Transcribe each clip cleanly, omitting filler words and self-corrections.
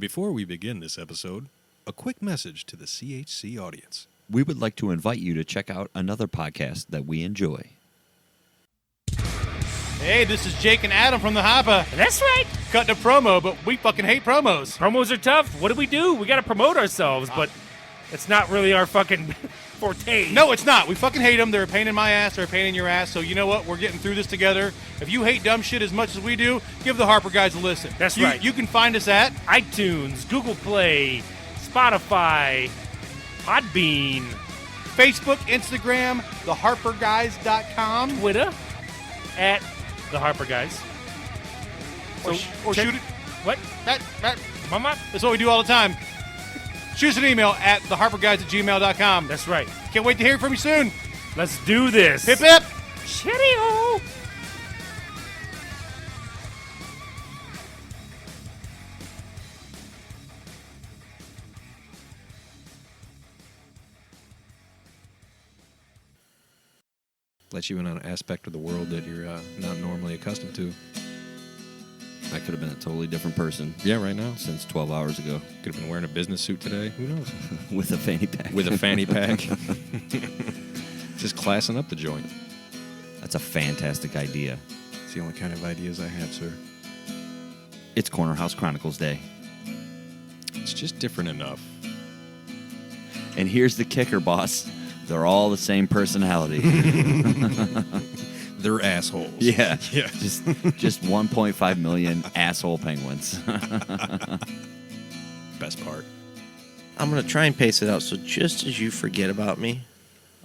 Before we begin this episode, a quick message to the CHC audience. We would like to invite you to check out another podcast that we enjoy. Hey, this is Jake and Adam from the Hopper. That's right. Cutting a promo, but we fucking hate promos. Promos are tough. What do? We got to promote ourselves, but it's not really our fucking forte. No, it's not. We fucking hate them. They're a pain in my ass. They're a pain in your ass. So you know what? We're getting through this together. If you hate dumb shit as much as we do, give the Harper guys a listen. That's right. You can find us at iTunes, Google Play, Spotify, Podbean, Facebook, Instagram, theharperguys.com. Twitter, at The Harper Guys. Or shoot it. What? Mama? That's what we do all the time. Shoot us an email at theharperguys@gmail.com. That's right. Can't wait to hear from you soon. Let's do this. Hip hip. Shitty-o. Let you in on an aspect of the world that you're not normally accustomed to. I could have been a totally different person. Yeah, right now. Since 12 hours ago. Could have been wearing a business suit today. Who knows? With a fanny pack. With a fanny pack. Just classing up the joint. That's a fantastic idea. It's the only kind of ideas I have, sir. It's Corner House Chronicles Day. It's just different enough. And here's the kicker, boss. They're all the same personality. They're assholes. Yeah. Yeah. Just 1.5 million asshole penguins. Best part. I'm going to try and pace it out, so just as you forget about me,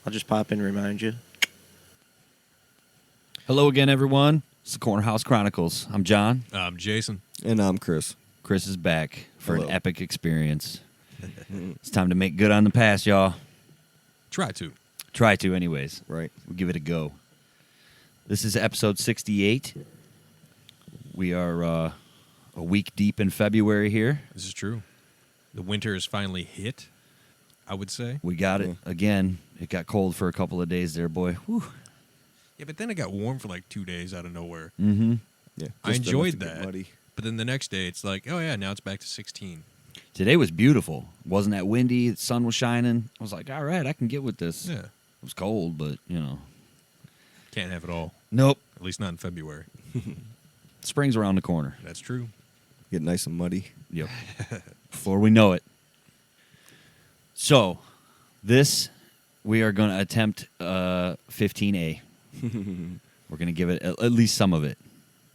I'll just pop in and remind you. Hello again, everyone. It's the Corner House Chronicles. I'm John. I'm Jason. And I'm Chris. Chris is back for Hello. an epic experience. It's time to make good on the past, y'all. Try to. Try to, anyways. Right. We'll give it a go. This is episode 68. We are a week deep in February here. This is true. The winter is finally hit, I would say. We got it again. It got cold for a couple of days there, boy. Whew. Yeah, but then it got warm for like 2 days out of nowhere. Mm-hmm. Yeah. I just enjoyed enough to get that. muddy. But then the next day, it's like, oh, yeah, now it's back to 16. Today was beautiful. Wasn't that windy? The sun was shining. I was like, all right, I can get with this. Yeah. It was cold, but, you know. Can't have it all. Nope. At least not in February. Spring's around the corner. That's true. Get nice and muddy. Yep. Before we know it. So, we are going to attempt 15A. We're going to give it at least some of it,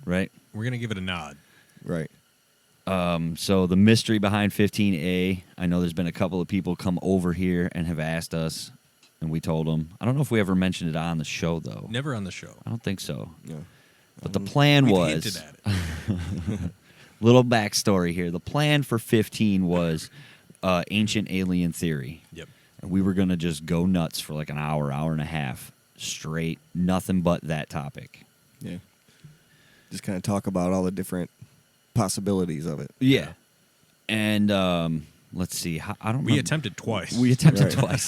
right? We're going to give it a nod. Right. So the mystery behind 15A, I know there's been a couple of people come over here and have asked us, and we told them. I don't know if we ever mentioned it on the show, though. Never on the show. I don't think so. No. But the plan We was... hinted at it. Little backstory here. The plan for 15 was ancient alien theory. Yep. And we were going to just go nuts for like an hour and a half straight. Nothing but that topic. Yeah. Just kind of talk about all the different possibilities of it. Yeah. And let's see. I don't We remember. attempted twice. We attempted Right. twice.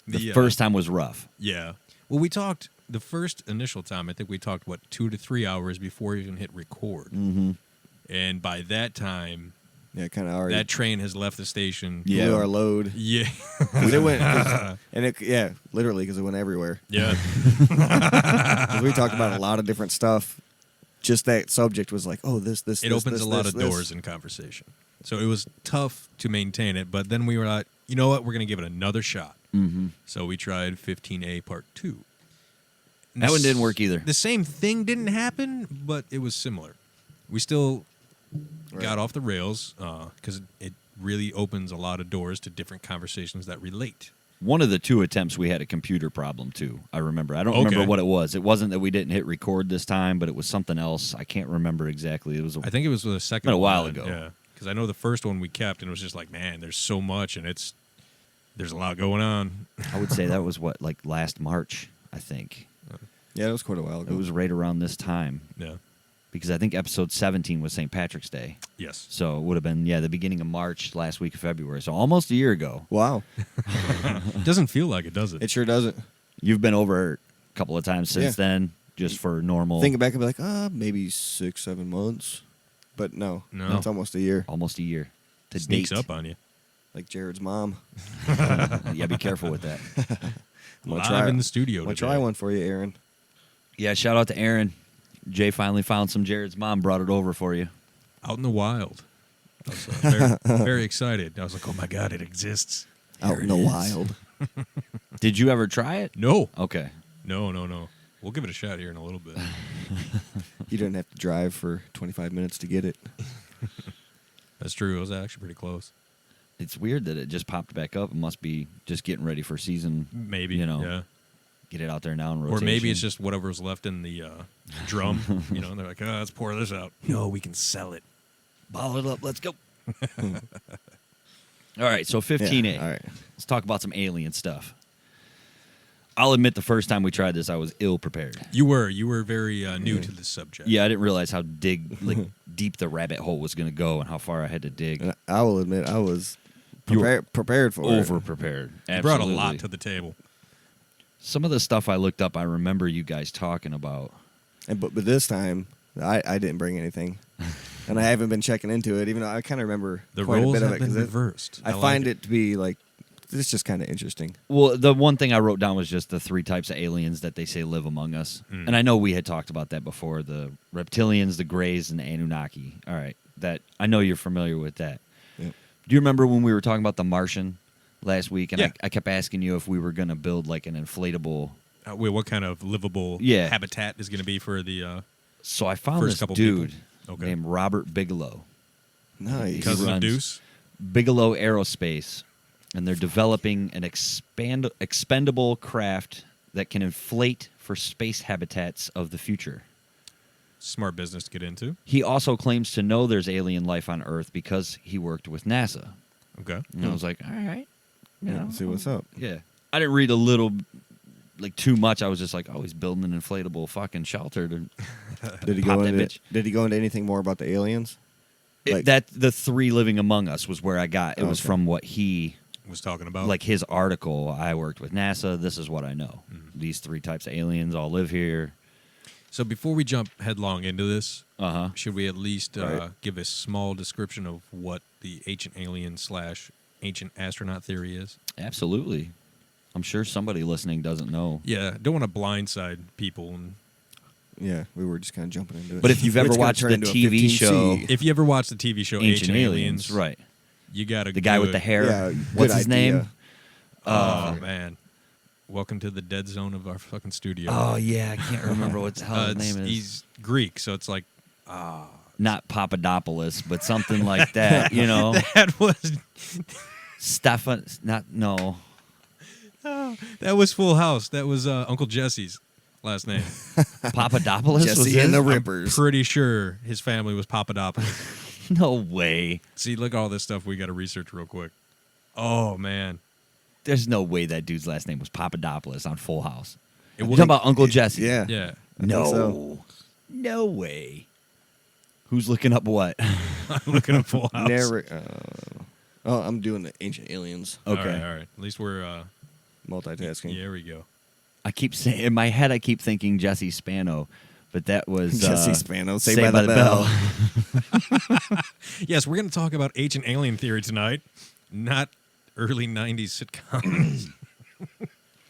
The The first time was rough. Yeah. Well, we talked the first initial time. I think we talked, 2 to 3 hours before we even hit record. Mm-hmm. And by that time, Yeah, kind of already that train has left the station. Yeah. blew our load. Yeah. 'Cause it went, literally, because it went everywhere. Yeah. 'Cause we talked about a lot of different stuff. Just that subject was like, oh, this. It opens a lot of doors in conversation. So it was tough to maintain it, but then we were like, you know what? We're going to give it another shot. Mm-hmm. So we tried 15A Part 2. That one didn't work either. The same thing didn't happen, but it was similar. We still got off the rails because it really opens a lot of doors to different conversations that relate. One of the two attempts, we had a computer problem, too. I remember. I don't remember what it was. It wasn't that we didn't hit record this time, but it was something else. I can't remember exactly. It was. I think it was the second been a while one, ago. Yeah, because I know the first one we kept, and it was just like, man, there's so much, and there's a lot going on. I would say that was like last March, I think. Yeah, it was quite a while ago. It was right around this time. Yeah. Because I think episode 17 was St. Patrick's Day. Yes. So it would have been, the beginning of March, last week of February. So almost a year ago. Wow. It doesn't feel like it, does it? It sure doesn't. You've been over a couple of times since Yeah. then, just for normal. Thinking back, I'd be like, maybe 6-7 months. but no, No. it's almost a year. Almost a year to Sneaks date. up on you. Like Jared's mom. Yeah, be careful with that. I'm gonna Live in the studio I'm gonna today. try one for you, Aaron. Yeah, shout out to Aaron. Jay finally found some. Jared's mom brought it over for you. Out in the wild. I was very, very excited. I was like, oh my God, it exists. Out in the wild. Did you ever try it? No. Okay. No. We'll give it a shot here in a little bit. You didn't have to drive for 25 minutes to get it. That's true. It was actually pretty close. It's weird that it just popped back up. It must be just getting ready for season. Maybe. You know, Yeah. get it out there now in Or rotation. maybe it's just whatever was left in the drum. You know, and they're like, let's pour this out. No, we can sell it. bottle it up. Let's go. All right, so 15A. Yeah, all right. Let's talk about some alien stuff. I'll admit the first time we tried this, I was ill prepared. You were very new to this subject. Yeah, I didn't realize how deep the rabbit hole was going to go and how far I had to dig. And I will admit, I was You were prepared for Over it. prepared. You brought a lot to the table. Some of the stuff I looked up, I remember you guys talking about. But this time, I didn't bring anything. And I haven't been checking into it, even though I kind of remember The quite a roles bit of have it. been 'cause reversed. I like find it to be like, it's just kind of interesting. Well, the one thing I wrote down was just the 3 types of aliens that they say live among us. Mm. And I know we had talked about that before, the reptilians, the Greys, and the Anunnaki. All right. That I know you're familiar with that. Yep. Do you remember when we were talking about the Martian last week? And Yeah. I kept asking you if we were going to build like an inflatable. Wait, what kind of livable Yeah. habitat is going to be for the So I found First this couple dude people. Okay. named Robert Bigelow. Nice. cousin of runs- Deuce? Bigelow Aerospace, and they're developing an expendable craft that can inflate for space habitats of the future. Smart business to get into. He also claims to know there's alien life on Earth because he worked with NASA. Okay. And I was like, all right. You Yeah, know, see what's up. Yeah. I didn't read a little, like too much. I was just like, oh, he's building an inflatable fucking shelter. To Did he Pop go that into? bitch. Did he go into anything more about the aliens? Like- that the 3 living among us was where I got. It was Okay. from what he, Was talking about like his article. I worked with NASA. This is what I know. These 3 types of aliens all live here. So before we jump headlong into this, Uh-huh. should we at least Right. give a small description of what the ancient alien / ancient astronaut theory is? Absolutely. I'm sure somebody listening doesn't know. Yeah, don't want to blindside people. And Yeah, we were just kind of jumping into it. But if you've ever It's gonna watched turn the into a TV 15C. show if you ever watched the TV show Ancient Aliens, right? You got The guy with the hair. Yeah, What's good his idea. name? Oh man, welcome to the dead zone of our fucking studio. Oh yeah, I can't remember what the hell his name is. He's Greek, so it's like Not Papadopoulos, but something like that. You know, that was Stefan. Not no. that was Full House. That was Uncle Jesse's last name. Papadopoulos was Jesse his? and the I'm Rippers. pretty sure his family was Papadopoulos. No way. See, look at all this stuff we got to research real quick. Oh man, There's no way that dude's last name was Papadopoulos on Full House. It You're was- talking about Uncle Jesse? Yeah. yeah. I No. think so. No way. Who's looking up what? I'm looking at Full House. Oh, I'm doing the ancient aliens. Okay. All right. At least we're. Multitasking. Yeah, there we go. I keep saying in my head, I keep thinking Jesse Spano, but that was Jesse Spano, Saved Saved by the Bell. Yes, we're going to talk about ancient alien theory tonight, not early '90s sitcoms.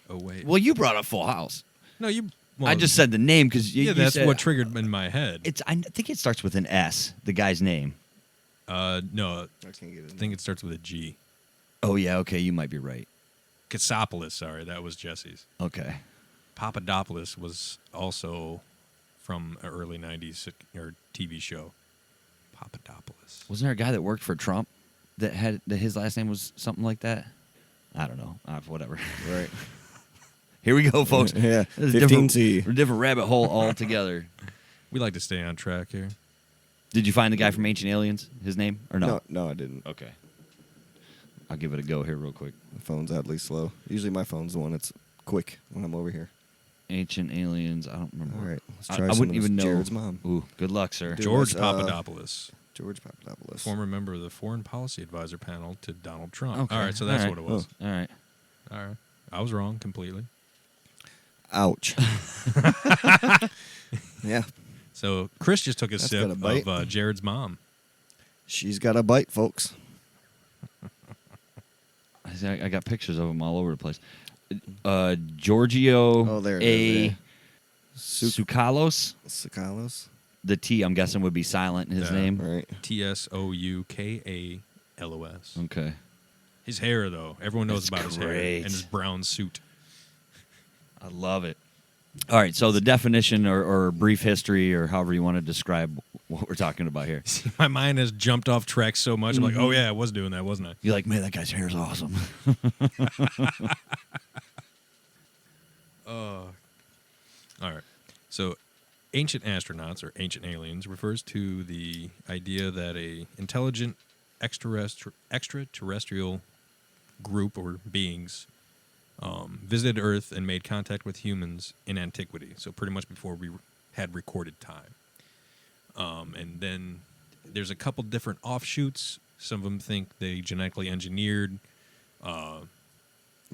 Oh wait. Well, you brought up Full House. No, you. Well, I just said the name because Yeah, that's said, what triggered in my head. I think it starts with an S. The guy's name. No, I can't get I think it starts with a G. Oh yeah, okay, you might be right. Katsopoulos, sorry, that was Jesse's. Okay. Papadopoulos was also from an early '90s or TV show. Papadopoulos. Wasn't there a guy that worked for Trump that his last name was something like that? I don't know. Whatever. Right. Here we go, folks. Yeah. This is a 15C. different rabbit hole altogether. We like to stay on track here. Did you find the guy from Ancient Aliens? His name or no? No, I didn't. Okay. I'll give it a go here real quick. My phone's oddly slow. Usually my phone's the one that's quick when I'm over here. Ancient Aliens. I don't remember. All right. Let's I try wouldn't some of even know. Jared's mom. Ooh, good luck, sir. Dude, George let's, Papadopoulos, George Papadopoulos. former member of the Foreign Policy Advisor panel to Donald Trump. Okay. All right, so that's All what right. it was. All right. All right, I was wrong completely. Ouch. Yeah. So Chris just took a That's sip got a bite. of Jared's mom. She's got a bite, folks. I got pictures of them all over the place. Giorgio Oh, there it is, yeah. Tsoukalos. Tsoukalos. The T, I'm guessing, would be silent in his Yeah. name. Right. Tsoukalos. Okay. His hair, though. Everyone knows It's about his hair great. and his brown suit. I love it. All right, so the definition or brief history or however you want to describe what we're talking about here. My mind has jumped off track so much. I'm like, oh, yeah, I was doing that, wasn't I? You're like, man, that guy's hair is awesome. All right. So ancient astronauts or ancient aliens refers to the idea that a intelligent extraterrestrial group or beings visited Earth and made contact with humans in antiquity. So pretty much before we had recorded time. And then there's a couple different offshoots. Some of them think they genetically engineered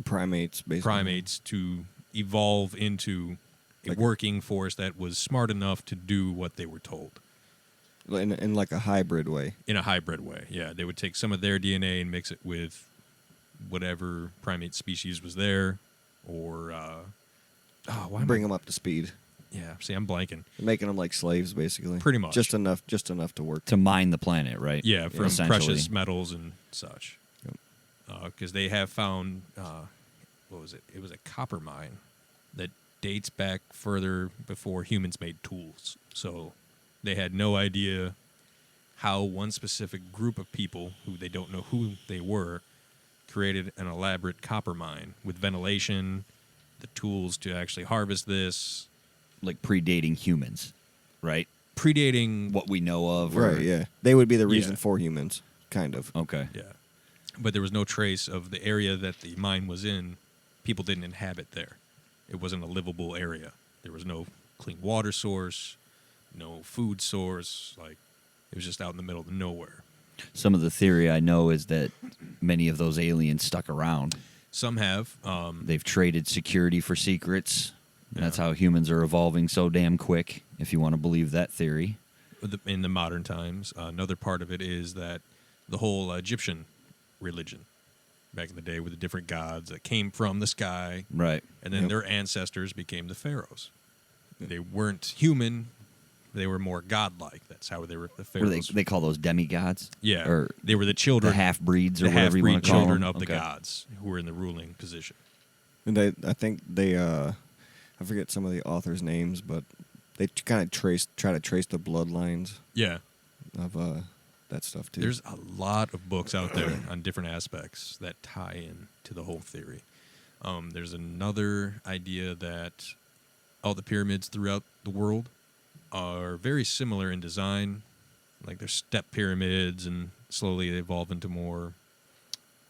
Primates, basically. primates to evolve into a working force that was smart enough to do what they were told. In like a hybrid way. In a hybrid way, yeah. They would take some of their DNA and mix it with whatever primate species was there, or Bring them up to speed. Yeah, see, I'm blanking. Making them like slaves, basically. Pretty much. Just enough to work. To mine the planet, right? Yeah, from Essentially. precious metals and such. Yep. Because they have found, what was it? It was a copper mine that dates back further before humans made tools. So they had no idea how one specific group of people, who they don't know who they were, created an elaborate copper mine with ventilation, the tools to actually harvest this. Like predating humans, right? Predating What we know of. Or, Right, yeah. They would be the reason Yeah. for humans, kind of. Okay. Yeah. But there was no trace of the area that the mine was in. People didn't inhabit there. It wasn't a livable area. There was no clean water source, no food source. Like, it was just out in the middle of nowhere. Some of the theory I know is that many of those aliens stuck around. Some have. They've traded security for secrets. Yeah. That's how humans are evolving so damn quick, if you want to believe that theory. In the modern times. Another part of it is that the whole Egyptian religion back in the day with the different gods that came from the sky. Right. And then their ancestors became the pharaohs. They weren't human. They were more godlike. That's how they were the What do pharaohs. they call those demigods? Yeah. Or they were the children. the half-breeds or the whatever you want half-breed to call children them? of the Okay. gods who were in the ruling position. And I think they, I forget some of the authors' names, but they kind of try to trace the bloodlines Yeah. of that stuff too. There's a lot of books out there on different aspects that tie in to the whole theory. There's another idea that all the pyramids throughout the world are very similar in design. Like they're step pyramids, and slowly they evolve into more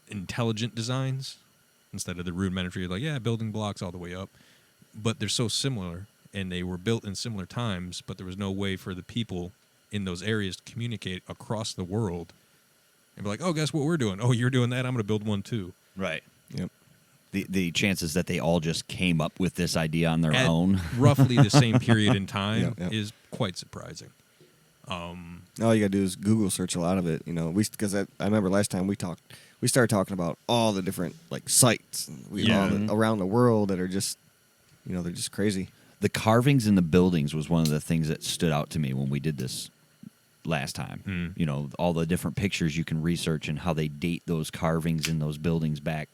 intelligent designs instead of the rudimentary, like, yeah, building blocks all the way up. But they're so similar, and they were built in similar times, but there was no way for the people in those areas to communicate across the world and be like, oh, guess what we're doing? Oh, you're doing that? I'm going to build one too. Right. Yep. The chances that they all just came up with this idea on their At own. roughly the same period in time Yep. is quite surprising. All you gotta do is Google search a lot of it, because I remember last time we started talking about all the different like sites around the world that are just, they're just crazy. The carvings in the buildings was one of the things that stood out to me when we did this last time. All the different pictures you can research and how they date those carvings in those buildings back.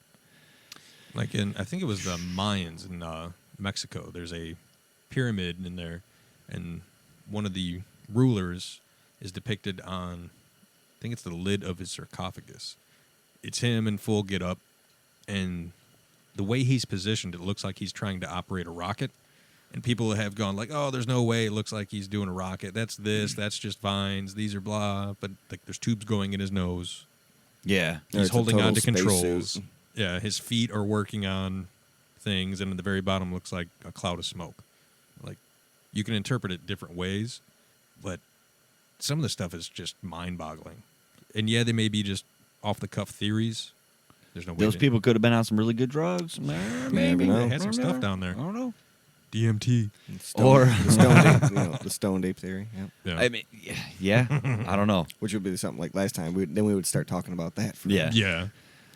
Like I think it was the Mayans in Mexico. There's a pyramid in there, and one of the rulers is depicted on, I think it's the lid of his sarcophagus. It's him in full get-up, and the way he's positioned, it looks like he's trying to operate a rocket. And people have gone like, oh, there's no way it looks like he's doing a rocket. That's this. That's just vines. These are blah. But like, there's tubes going in his nose. Yeah. Or He's it's a holding total on to controls. spacesuit. Yeah, his feet are working on things, and at the very bottom looks like a cloud of smoke. Like, you can interpret it different ways, but some of the stuff is just mind-boggling. And yeah, they may be just off-the-cuff theories. There's no way Those people could have been on some really good drugs. Never maybe know. they had some stuff down there. I don't know. DMT. The stoned ape, the stoned ape theory. Yep. Yeah. I mean, yeah, I don't know. Which would be something like last time. Then we would start talking about that for Yeah.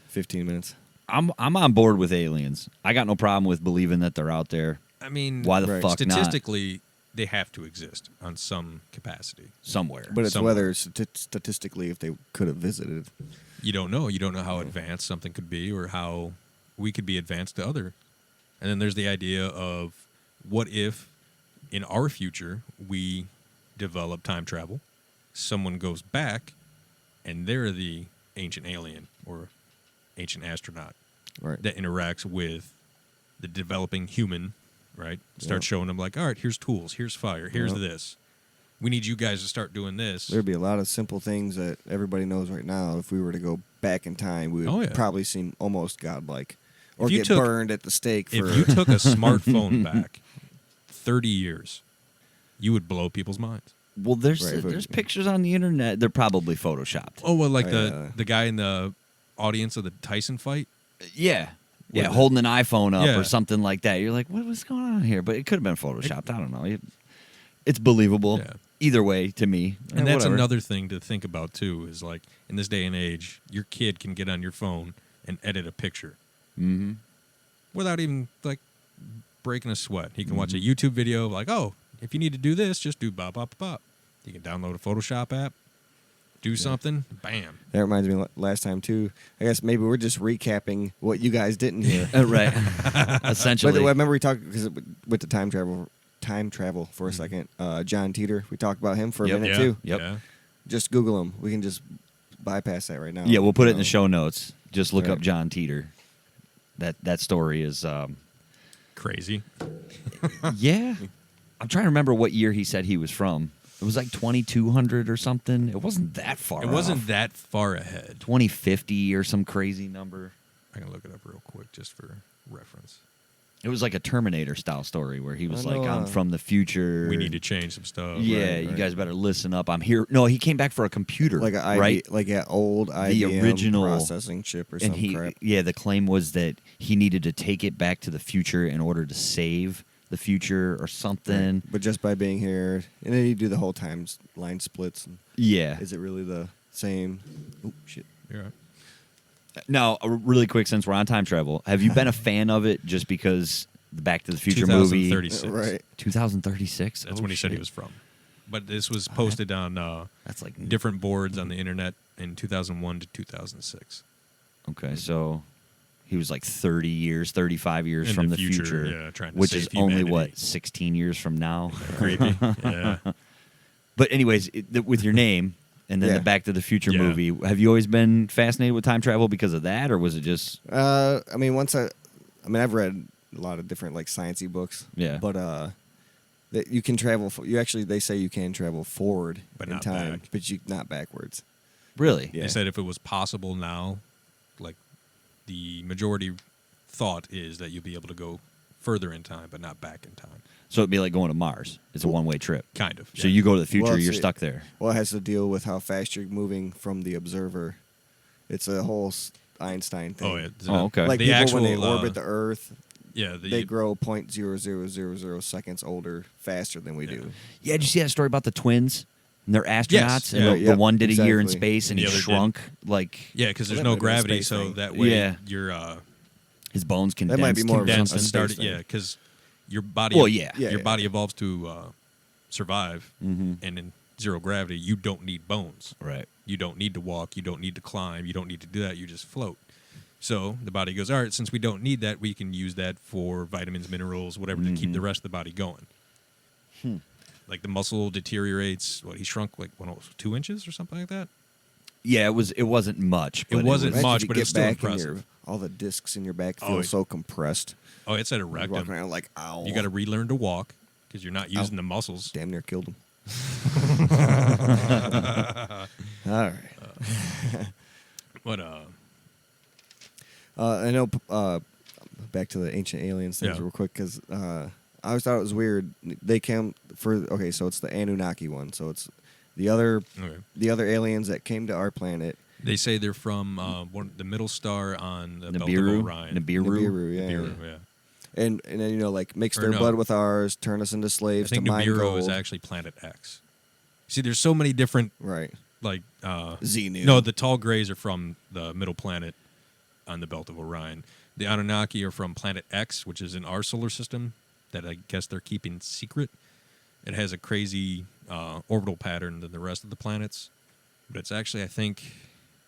15 minutes. I'm on board with aliens. I got no problem with believing that they're out there. I mean, Why the Right. fuck not? statistically, they have to exist on some capacity. Somewhere. But it's Somewhere. whether statistically if they could have visited. You don't know. You don't know how advanced something could be or how we could be advanced to other. And then there's the idea of what if in our future we develop time travel, someone goes back and they're the ancient alien or ancient astronaut Right. that interacts with the developing human, right? Start Yep. showing them like, all right, here's tools, here's fire, here's Yep. this. We need you guys to start doing this. There'd be a lot of simple things that everybody knows right now. If we were to go back in time, we would Oh, yeah. probably seem almost godlike. Or If you get took- burned at the stake for... If you took a smartphone back 30 years, you would blow people's minds. Well, there's Right, but- there's pictures on the internet. They're probably photoshopped. Oh, well, like Yeah. the guy in the audience of the Tyson fight? Yeah. Yeah, With holding an iPhone up Yeah. or something like that. You're like, what's going on here? But it could have been photoshopped. I don't know. It's believable. Yeah. Either way to me. And that's whatever. another thing to think about, too, is like in this day and age, your kid can get on your phone and edit a picture Mm-hmm. without even like breaking a sweat. He can watch a Mm-hmm. YouTube video like, oh, if you need to do this, just do bop, bop, bop. You can download a Photoshop app, do something, bam. That reminds me last time, too. I guess maybe we're just recapping what you guys didn't hear. Right. Essentially. But I remember we talked, because with the time travel for a second, John Titor, we talked about him for a Yep. minute, Yeah. too. Yep. Yeah. Just Google him. We can just bypass that right now. Yeah, we'll put it in the You know. show notes. Just look Right. up John Titor. That story is Crazy. yeah. I'm trying to remember what year he said he was from. It was like 2200 or something. It wasn't that far. It wasn't off. that far ahead. 2050 or some crazy number. I can look it up real quick just for reference. It was like a Terminator style story where he was I know, like, I'm from the future. We need to change some stuff. Yeah, right, you right. guys better listen up. I'm here. No, he came back for a computer. Like a right? like an old IBM original processing chip or and some he crap. the claim was that he needed to take it back to the future in order to save the future or something. But just by being here, and then you do the whole timeline splits. And Yeah. is it really the same? Oh shit! You're right. Now, really quick, since we're on time travel, have you been a fan of it just because the Back to the Future movie? 2036. Right. 2036? That's Oh, when he said he shit. was from. But this was posted on That's like different boards on the internet in 2001 to 2006. Okay, so he was like 30 years, 35 years In from the the future, future, yeah, trying to which save is only, humanity. what, 16 years from now? Creepy. Yeah. But anyways, with your name and then Yeah. the Back to the Future Yeah. movie, have you always been fascinated with time travel because of that, or was it just... I mean, I've read a lot of different like sciencey books. Yeah. But that you can travel. They say you can travel forward But in not time, back. but you not backwards. Really? Yeah. They said if it was possible now, like the majority thought is that you'll be able to go further in time, but not back in time. So it'd be like going to Mars. It's a one-way trip. Kind of. So you go to the future, Well, you're it's- stuck there. Well, it has to deal with how fast you're moving from the observer. It's a whole Einstein thing. Oh, yeah. Oh, okay. Like the people actual, when they orbit the Earth, yeah, they grow 0.0000 seconds older faster than we do. Yeah, did you see that story about the twins? And they're astronauts, and yeah. the Yep, one did a year in exactly. space, and And he the other shrunk. Like, yeah, because there's Well, no that might be a gravity, space so thing. that way Yeah. you're his bones condensed. might be more of a condensed and space started. thing. Yeah, because your body. Well, yeah. Yeah, your yeah. body evolves to survive, Mhm. and in zero gravity, you don't need bones. Right. You don't need to walk. You don't need to climb. You don't need to do that. You just float. So the body goes, all right, since we don't need that, we can use that for vitamins, minerals, whatever, to keep the rest of the body going. Like the muscle deteriorates. What, he shrunk like 2 inches or something like that? Yeah, it wasn't much. It But wasn't Imagine much, if you but get it's still back and impressive. all the discs in your back Oh, feel it- so compressed. Oh, it's at a You're walking rectum. around like, ow. You got to relearn to walk because you're not using Ow. the muscles. Damn near killed him. All right. But I know. Back to the ancient aliens things Yeah. real quick, because I always thought it was weird. They came so it's the Anunnaki one. So it's the other aliens that came to our planet. they say they're from the middle star on the belt of Nibiru. Orion. Nibiru. Nibiru, yeah. Nibiru, yeah. and then like mix Or their no. blood with ours, turn us into I slaves think to mine Nibiru gold. is actually Planet X. See, there's so many different Right. like Xenu. No, the tall grays are from the middle planet on the belt of Orion. The Anunnaki are from Planet X, which is in our solar system that I guess they're keeping secret. It has a crazy orbital pattern than the rest of the planets, but it's actually, I think,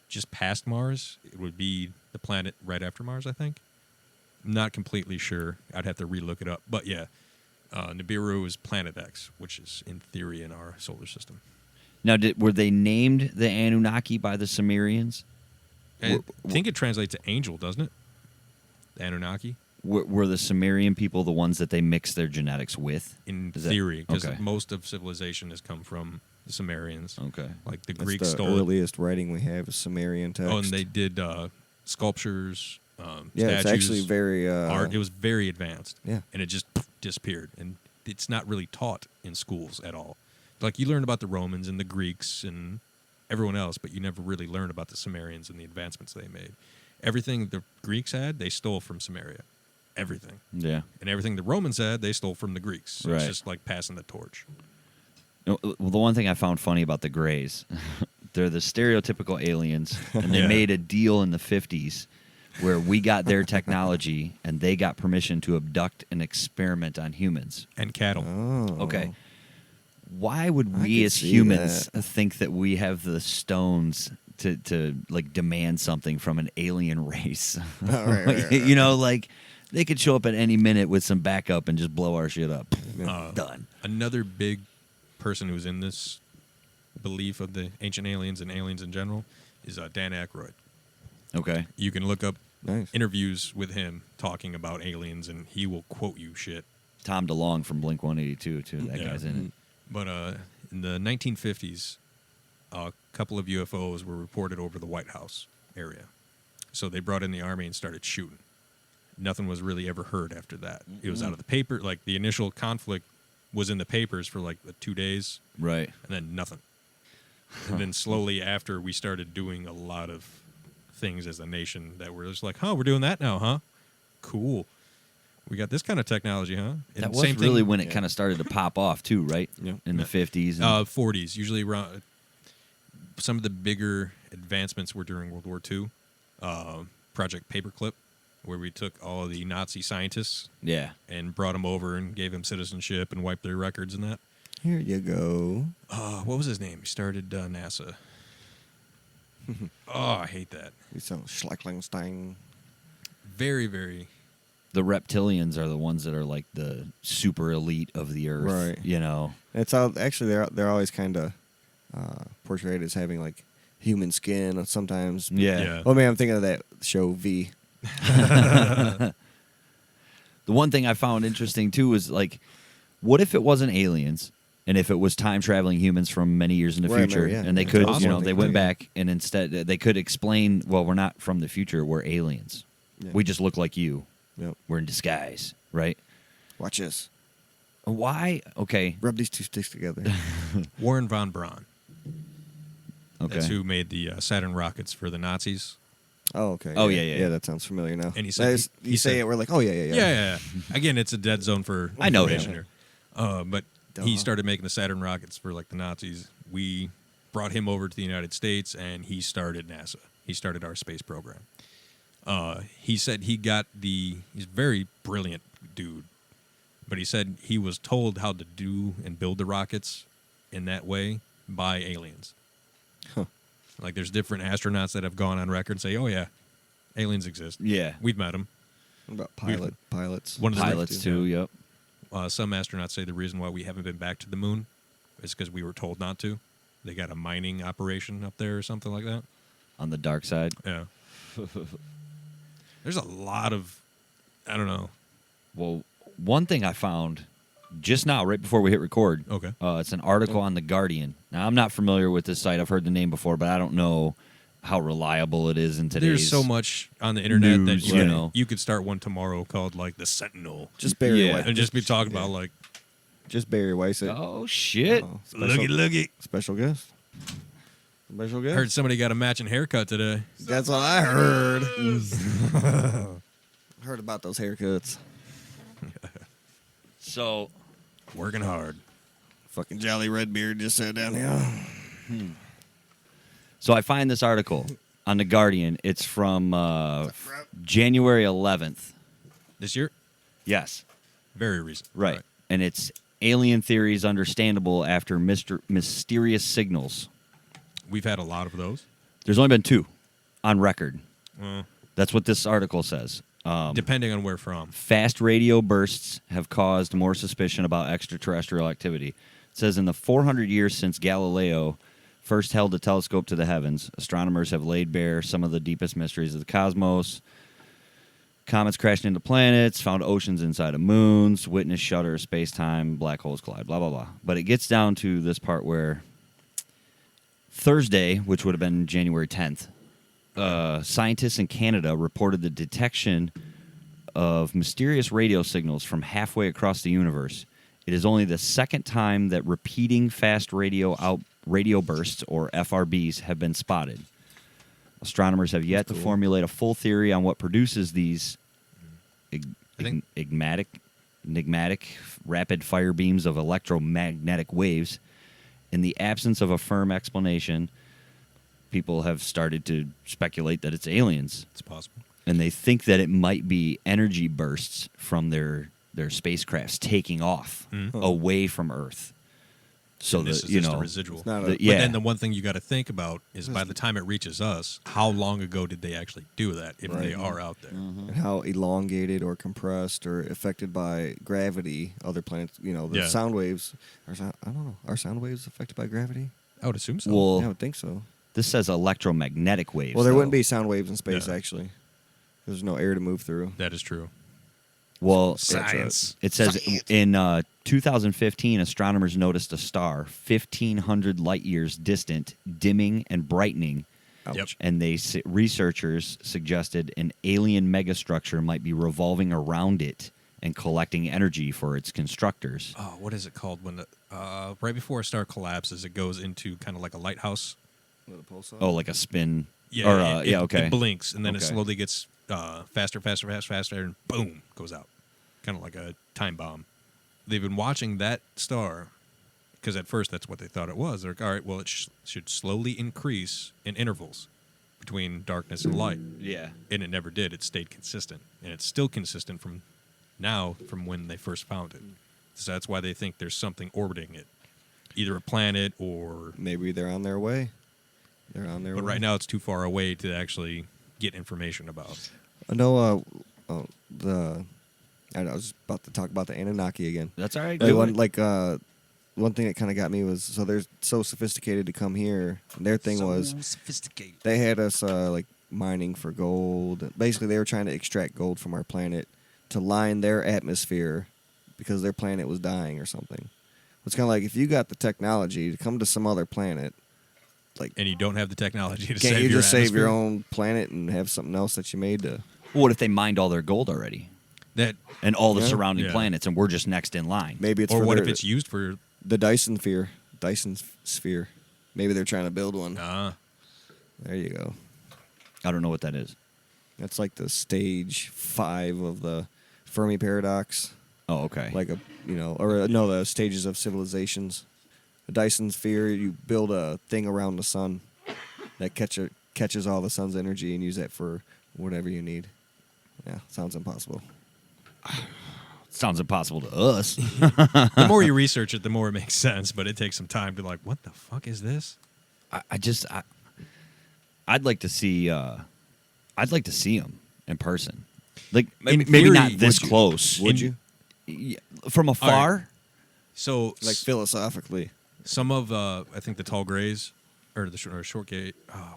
just past Mars. It would be the planet right after Mars, I think. I'm not completely sure. I'd have to relook it up. But yeah, Nibiru is Planet X, which is in theory in our solar system. Now, were they named the Anunnaki by the Sumerians? I think it translates to angel, doesn't it? The Anunnaki? Were the Sumerian people the ones that they mixed their genetics with? In Is that- theory, because okay. most of civilization has come from the Sumerians. Okay. Like the That's Greeks the stole it. earliest writing we have is Sumerian text. Oh, and they did sculptures, yeah, statues, it's actually very art. It was very advanced. Yeah. And it just disappeared. And it's not really taught in schools at all. Like, you learn about the Romans and the Greeks and everyone else, but you never really learn about the Sumerians and the advancements they made. Everything the Greeks had, they stole from Sumeria. Everything. Yeah. And everything the Romans had, they stole from the Greeks. So Right. It's just like passing the torch. Well, the one thing I found funny about the Greys, they're the stereotypical aliens, and they Yeah. made a deal in the 50s where we got their technology and they got permission to abduct and experiment on humans. And cattle. Oh. Okay. Why would I we could as see humans that. think that we have the stones to like demand something from an alien race? right. You know, like they could show up at any minute with some backup and just blow our shit up. Done. Another big person who's in this belief of the ancient aliens and aliens in general is Dan Aykroyd. Okay. You can look up Nice. interviews with him talking about aliens, and he will quote you shit. Tom DeLonge from Blink 182 too. That Yeah. guy's in it. But in the 1950s, a couple of UFOs were reported over the White House area. So they brought in the Army and started shooting. Nothing was really ever heard after that. It was out of the paper. Like, the initial conflict was in the papers for like 2 days, Right. and then nothing. And then slowly after, we started doing a lot of things as a nation that were just like, huh, we're doing that now, huh? Cool. We got this kind of technology, huh? And That was same really thing, when it kind of started to pop off too, right? Yeah. In the 50s. And 40s, usually around. Some of the bigger advancements were during World War II. Project Paperclip, where we took all the Nazi scientists yeah. and brought them over and gave them citizenship and wiped their records and that. Here you go. What was his name? He started NASA. Oh, I hate that. You sound Schlecklingsstein. Very, very. The reptilians are the ones that are like the super elite of the earth. Right. You know. It's all, actually they're always kind of portrayed as having like human skin sometimes. Yeah. Yeah. Oh man, I'm thinking of that show V. The one thing I found interesting too was like, what if it wasn't aliens, and if it was time traveling humans from many years in the Right, future, yeah. and they That's could, awesome. you know, they went Yeah. back and instead they could explain, well, we're not from the future, we're aliens. Yeah. We just look like you. Yep. We're in disguise, right? Watch this. Why? Okay. Rub these two sticks together. Warren von Braun. Okay. That's who made the Saturn rockets for the Nazis. Oh, okay. Oh, yeah, yeah, yeah. That sounds familiar now. And he said- you he say said- it, we're like, oh yeah. Yeah. Again, it's a dead zone for I know information him. here. But he Duh. started making the Saturn rockets for like the Nazis. We brought him over to the United States, and he started NASA. He started our space program. He said he's a very brilliant dude, but he said he was told how to do and build the rockets in that way by aliens. Huh. Like, there's different astronauts that have gone on record and say, oh yeah, aliens exist. Yeah. We've met them. What about pilots? One of the Pilots too. Yep. Some astronauts say the reason why we haven't been back to the moon is because we were told not to. They got a mining operation up there or something like that. On the dark side. Yeah. There's a lot of, I don't know. Well, one thing I found just now, right before we hit record. Okay. It's an article on The Guardian. Now, I'm not familiar with this site. I've heard the name before, but I don't know how reliable it is in today's. There's so much on the internet news, that you know. you could start one tomorrow called like the Sentinel, Just Barry Yeah. White. and just be talking about like, Just Barry Weiss. Oh shit! looky. Special guest. Special guest. Heard somebody got a matching haircut today. That's what I heard. Heard about those haircuts. So, Working hard. Fucking Jolly Redbeard just sat down here. so I find this article on The Guardian. It's from January 11th. This year? Yes. Very recent. Right. And it's Alien Theories Understandable After Mysterious Signals. We've had a lot of those. There's only been 2 on record. Well, That's what this article says. depending on where from. Fast radio bursts have caused more suspicion about extraterrestrial activity. It says in the 400 years since Galileo first held a telescope to the heavens, astronomers have laid bare some of the deepest mysteries of the cosmos. Comets crashing into planets, found oceans inside of moons, witnessed shudder of space-time, black holes collide, blah, blah, blah. But it gets down to this part where Thursday, which would have been January 10th, scientists in Canada reported the detection of mysterious radio signals from halfway across the universe. It is only the second time that repeating fast radio bursts, or FRBs, have been spotted. Astronomers have yet to formulate a full theory on what produces these enigmatic, rapid-fire beams of electromagnetic waves. In the absence of a firm explanation, people have started to speculate that it's aliens. It's possible. And they think that it might be energy bursts from their spacecrafts taking off away from Earth. So And this that, is just a residual. It's not a- the- But yeah, then the one thing you got to think about is by the time it reaches us, how long ago did they actually do that if they are out there? And how elongated or compressed or affected by gravity other planets, the Yeah. sound waves. I don't know. Are sound waves affected by gravity? I would assume so. well, Yeah, I would think so. this says electromagnetic waves. Well, there though. wouldn't be sound waves in space, Yeah. actually. There's no air to move through. That is true. Well, Science. it says in 2015, astronomers noticed a star 1,500 light years distant, dimming and brightening. Yep. And researchers suggested an alien megastructure might be revolving around it and collecting energy for its constructors. Oh, what is it called when right before a star collapses, it goes into kind of like a lighthouse. Oh, like a spin. Yeah, Or, it, okay. It blinks and then it Okay. slowly gets faster, and boom, goes out. Kind of like a time bomb. They've been watching that star because at first that's what they thought it was. They're like, all right, well, it should slowly increase in intervals between darkness and light. Yeah. And it never did. It stayed consistent. And it's still consistent from when they first found it. So that's why they think there's something orbiting it. Either a planet or... Maybe they're on their way. They're on their way. But right now it's too far away to actually get information about. I know I was about to talk about the Anunnaki again. That's all right. One thing that kind of got me was, so they're so sophisticated to come here. And their thing was sophisticated. they had us mining for gold. Basically, they were trying to extract gold from our planet to line their atmosphere because their planet was dying or something. It's kind of like if you got the technology to come to some other planet, like, And you don't have the technology to can't save you your just save your atmosphere? own planet and have something else that you made to? What if they mined all their gold already? That, And all the Yeah. surrounding Yeah. planets, and we're just next in line. Maybe it's or for what their- if it's used for... the Dyson sphere. Maybe they're trying to build one. There you go. I don't know what that is. That's like the stage 5 of the Fermi paradox. Oh, okay. The stages of civilizations. The Dyson sphere, you build a thing around the sun that catches all the sun's energy and use that for whatever you need. Yeah, sounds impossible. Sounds impossible to us. The more you research it, the more it makes sense, but it takes some time to what the fuck is this? I'd like to see. I'd like to see them in person. Like In maybe theory, not this would you? close. Would you? Yeah, from afar? So Like philosophically. some of I think the tall grays or the short gay. Oh,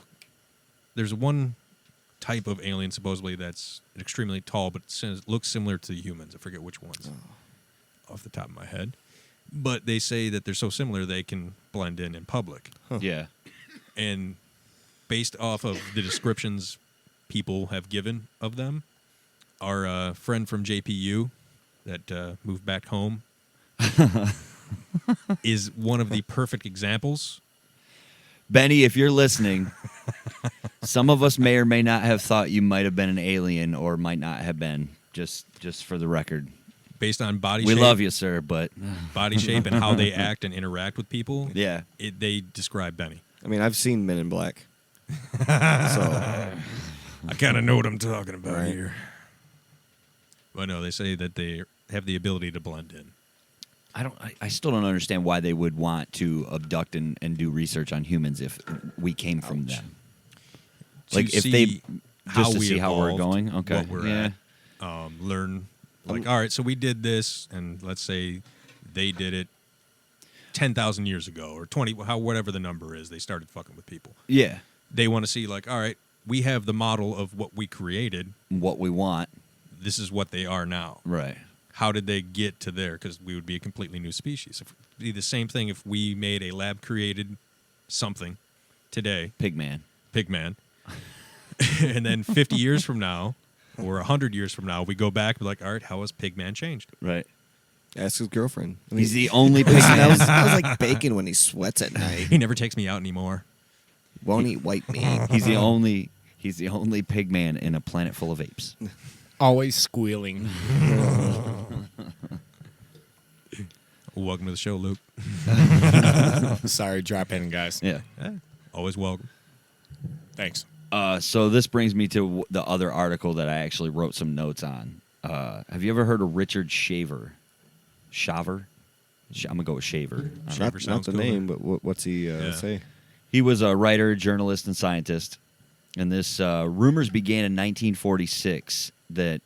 there's one type of alien supposedly that's extremely tall, but looks similar to humans. I forget which ones off the top of my head. But they say that they're so similar they can blend in public. Yeah. And based off of the descriptions people have given of them, our friend from JPU that moved back home is one of the perfect examples. Benny, if you're listening, some of us may or may not have thought you might have been an alien or might not have been. Just for the record. based on body We shape. love you, sir, but Body shape and how they act and interact with people. yeah. They describe Benny. I mean, I've seen Men in Black. So I kind of know what I'm talking about Right. here. Well, no, they say that they have the ability to blend in. I still don't understand why they would want to abduct and do research on humans if we came from them. Like To if they see just to we see how we're evolved, going. Okay. what we're yeah. at. Learn, like, all right, so we did this, and let's say they did it 10,000 years ago or 20, whatever the number is. They started fucking with people. Yeah. They want to see, like, all right, we have the model of what we created. What we want. This is what they are now. Right. How did they get to there? Because we would be a completely new species. It'd be the same thing if we made a lab-created something today, Pigman. Pigman, and then 50 years from now or 100 years from now, we go back and be like, all right, how has Pigman changed? Right. ask his girlfriend. I mean, He's the only listen, pigman. that was like bacon when he sweats at night. He never takes me out anymore. Won't eat white meat. He's the only pigman in a planet full of apes. Always squealing. Welcome to the show, Luke. Sorry, drop in, guys. Yeah. Always welcome. Thanks. So this brings me to the other article that I actually wrote some notes on. Have you ever heard of Richard Shaver? Shaver? I'm gonna go with Shaver. Shaver Not sounds the cooler. name, but what's he Yeah. say? He was a writer, journalist, and scientist. And this rumors began in 1946 that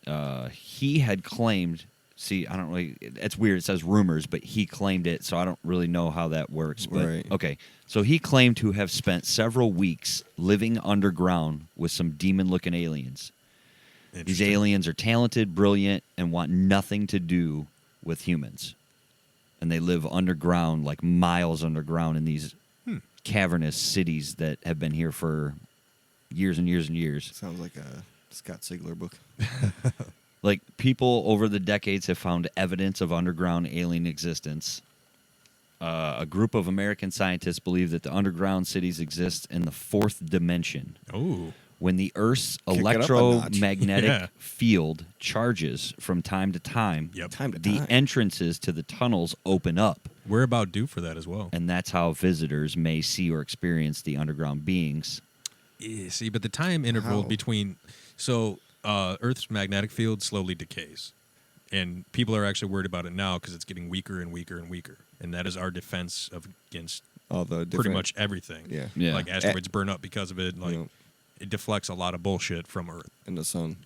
he had claimed. See, I don't really. It's weird. It says rumors, but he claimed it, so I don't really know how that works. But Right. okay, so he claimed to have spent several weeks living underground with some demon-looking aliens. These Interesting. aliens are talented, brilliant, and want nothing to do with humans. And they live underground, like miles underground, in these cavernous cities that have been here for years and years and years. Sounds like a Scott Sigler book. Like, people over the decades have found evidence of underground alien existence. A group of American scientists believe that the underground cities exist in the fourth dimension. Oh, When the Earth's Kick it up a notch. electromagnetic Yeah. field charges from time to time, yep. Time to the time. entrances to the tunnels open up. We're about due for that as well. And that's how visitors may see or experience the underground beings. Yeah, see, but the time interval How? between Earth's magnetic field slowly decays, and people are actually worried about it now because it's getting weaker and weaker and weaker, and that is our defense against All the different, pretty much everything. Yeah. Yeah. Like asteroids burn up because of it. Like know. it deflects a lot of bullshit from Earth. in the sun.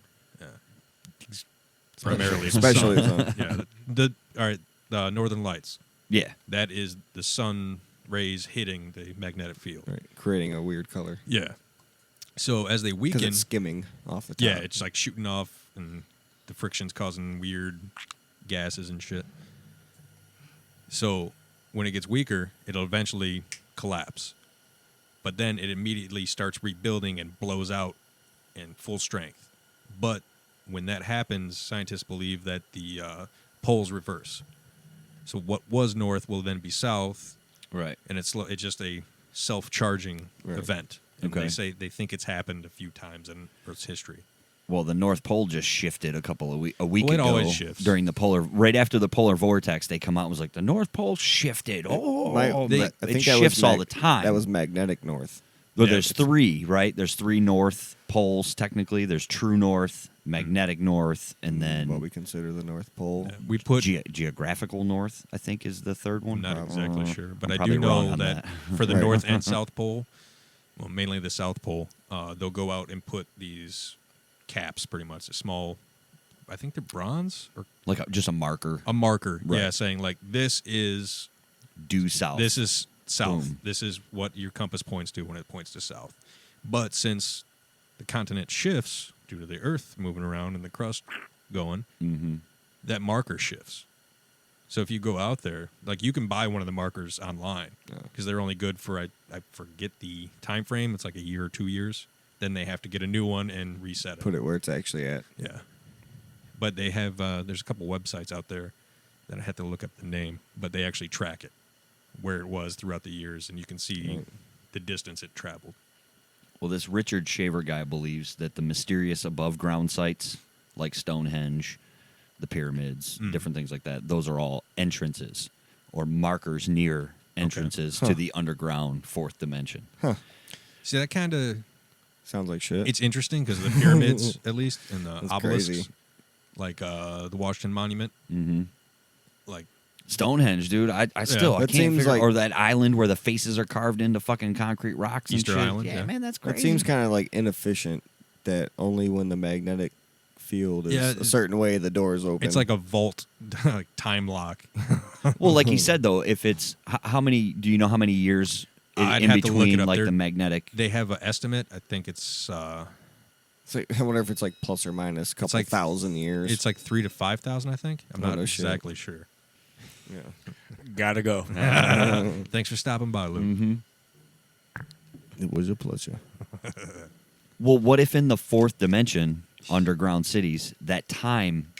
Primarily, the Especially sun. the sun. Yeah. All right. The Northern Lights. Yeah. That is the sun rays hitting the magnetic field. Right. Creating a weird color. Yeah. So as they Because weaken, it's skimming off the top. yeah, it's like shooting off, and the friction's causing weird gases and shit. So when it gets weaker, it'll eventually collapse. But then it immediately starts rebuilding and blows out in full strength. But when that happens, scientists believe that the poles reverse. So what was north will then be south, Right. and it's just a self-charging Right. event. And Okay. they think it's happened a few times in Earth's history. Well, the North Pole just shifted a week Well, it ago. always shifts. During the right after the polar vortex, they come out and was like, the North Pole shifted. Oh, I it think that shifts was all the time. That was magnetic north. Well, Yeah, there's three, right? There's three North Poles, technically. There's true North, magnetic North, and then What we consider the North Pole. We put geographical North, I think, is the third one. I'm not exactly sure, but I probably do wrong know on that that. for the Right. North and South Pole, well, mainly the South Pole, they'll go out and put these caps, pretty much, a small, I think they're bronze or Like just a marker, a marker, Right. yeah, saying like this is due south. south. Boom. This is what your compass points to when it points to south. But since the continent shifts due to the Earth moving around and the crust going, Mm-hmm. that marker shifts. So if you go out there, like you can buy one of the markers online because they're only good for I forget the time frame. It's like a year or 2 years. Then they have to get a new one and reset it. Put it where it's actually at. Yeah. But they have there's a couple websites out there that I had to look up the name, but they actually track it where it was throughout the years, and you can see the distance it traveled. Well, this Richard Shaver guy believes that the mysterious above-ground sites, like Stonehenge, the pyramids, different things like that. Those are all entrances or markers near entrances to the underground fourth dimension. See, that kind of Sounds like shit. it's interesting because the pyramids, at least, and the That's obelisks, crazy. like the Washington Monument, like Stonehenge, dude. I still I That can't seems figure like- or that island where the faces are carved into fucking concrete rocks Easter and shit. Island, Yeah, yeah. man, that's crazy. That seems kind of like inefficient. That only when the magnetic field is Yeah, a certain way, the doors open. it's like a vault, like time lock. Well, like he said though, if it's how many? Do you know how many years I'd in have to look it between up. like They're- the magnetic? They have an estimate. I think it's It's like, I wonder if it's like plus or minus a couple like- thousand years. it's like 3,000 to 5,000. I think. I'm Oh, not no shit. exactly sure. yeah. Gotta go. Thanks for stopping by, Lou. Mm-hmm. It was a pleasure. Well, what if in the fourth dimension, underground cities, that time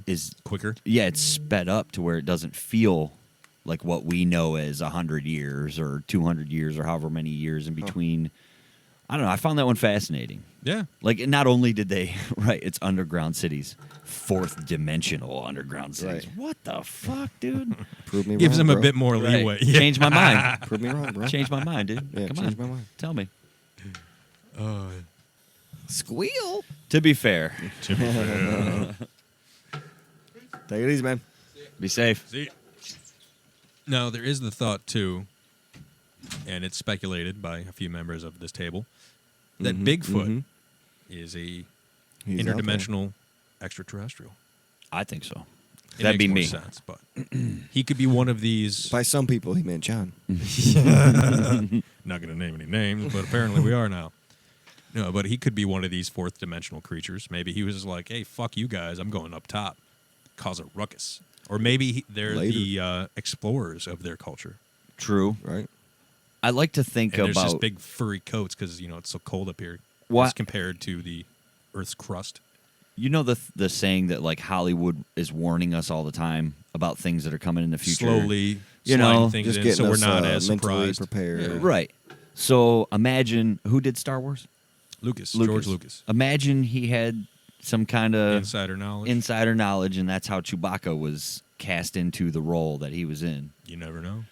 is Quicker. it's sped up to where it doesn't feel like what we know as 100 years or 200 years or however many years in between. I don't know. I found that one fascinating. Yeah. Like, not only did they right, it's underground cities, fourth dimensional underground cities. Right. What the fuck, dude? Prove me Gives wrong, them a bro. bit more Right. leeway. Yeah. Change my mind. Prove me wrong, bro. Change my mind, dude. Yeah, Come change on. my mind. Tell me. Squeal. To be fair, Take it easy, man. be safe. See? Now, there is the thought, too, and it's speculated by a few members of this table, that Bigfoot is a He's out there. interdimensional extraterrestrial. I think so. It That'd be makes me. more sense, but he could be one of these. By some people, he meant John. Not going to name any names, but apparently we are now. No, but he could be one of these fourth dimensional creatures. Maybe he was just like, hey, fuck you guys. I'm going up top. Cause a ruckus. Or maybe they're Later. the explorers of their culture. True. Right? I like to think And there's just about big furry coats because, it's so cold up here. What- As compared to the Earth's crust. the saying that like Hollywood is warning us all the time about things that are coming in the future. Slowly You sliding know, things Just in getting so we're us not as mentally surprised. prepared. Right. So imagine who did Star Wars? George Lucas. Imagine he had some kind of Insider knowledge. insider knowledge, and that's how Chewbacca was cast into the role that he was in. You never know.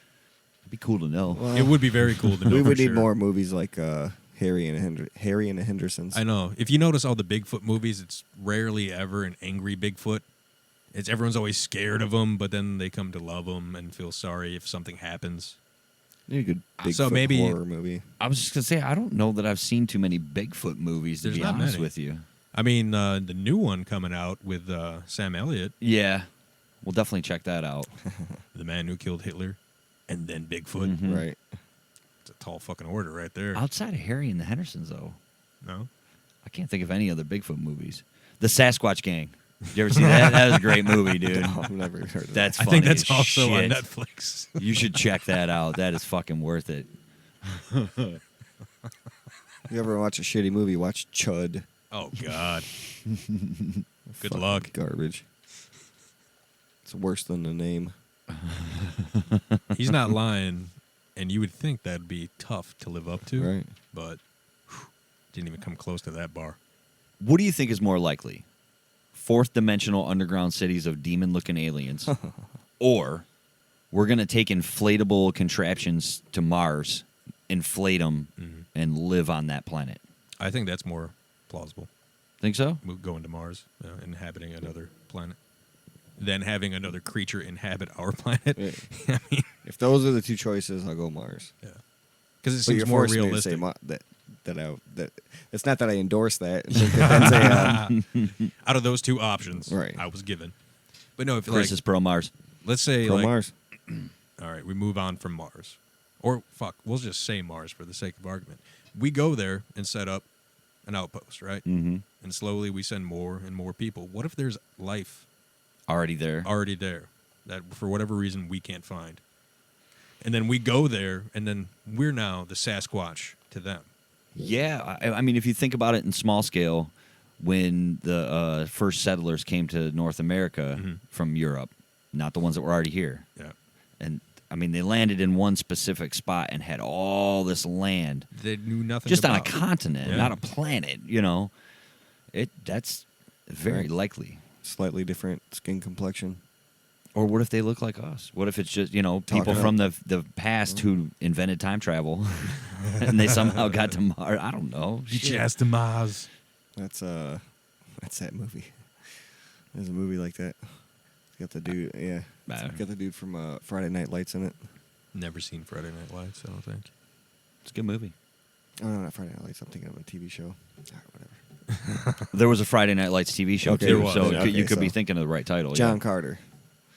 It'd be cool to know. Well, It would be very cool to know. we for would need sure. more movies like Harry and the Hendersons. I know. If you notice all the Bigfoot movies, it's rarely ever an angry Bigfoot. It's everyone's always scared of him, but then they come to love him and feel sorry if something happens. Need a good Bigfoot So maybe- horror movie. I was just gonna say I don't know that I've seen too many Bigfoot movies to There's be not honest many. with you. I mean, the new one coming out with Sam Elliott, Yeah, we'll definitely check that out. the man who killed Hitler, and then Bigfoot. Right. It's a tall fucking order right there. Outside of Harry and the Hendersons, though, No? I can't think of any other Bigfoot movies. The Sasquatch Gang. Did you ever see that? That was a great movie, dude. No, I've never heard of That's I funny think that's as also on shit. Netflix. You should check that out. That is fucking worth it. that. You ever watch a shitty movie? Watch Chud. Oh, God. Good Fucking luck. Garbage. It's worse than the name. He's not lying, and you would think that'd be tough to live up to, Right. but didn't even come close to that bar. What do you think is more likely? Fourth dimensional underground cities of demon looking aliens, or we're going to take inflatable contraptions to Mars, inflate them, and live on that planet? I think that's more plausible. Think so? Going to Mars, inhabiting another planet, than having another creature inhabit our planet. Yeah. I mean, If those are the two choices, I'll go Mars. because it But seems you're more forcing me to realistic. say that it's not that I endorse that. I think that's Out of those two options, Right. I was given. But no, if Chris like, is pro Mars. let's say pro like, Mars. all right, we move on from Mars, or fuck, we'll just say Mars for the sake of argument. We go there and set up an outpost, right? Mm-hmm. And slowly we send more and more people. What if there's life Already there. already there that for whatever reason we can't find? And then we go there, and then we're now the Sasquatch to them. Yeah, I mean, if you think about it in small scale, when the first settlers came to North America from Europe, not the ones that were already here, Yeah. and I mean, they landed in one specific spot and had all this land They knew nothing just on a about. continent, Yeah. not a planet. You know, that's very likely. slightly different skin complexion. Or what if they look like us? What if it's just, people Talking from the past who invented time travel and they somehow got to Mars? I don't know. Just to Mars. That's that movie. There's a movie like that. It's got the dude, yeah. It's got the dude from Friday Night Lights in it. Never seen Friday Night Lights, I don't think. It's a good movie. Oh, no, not Friday Night Lights. I'm thinking of a TV show. Whatever. There was a Friday Night Lights TV show, Okay, too, there was. so Okay, you could be so- thinking of the right title. John yeah. Carter.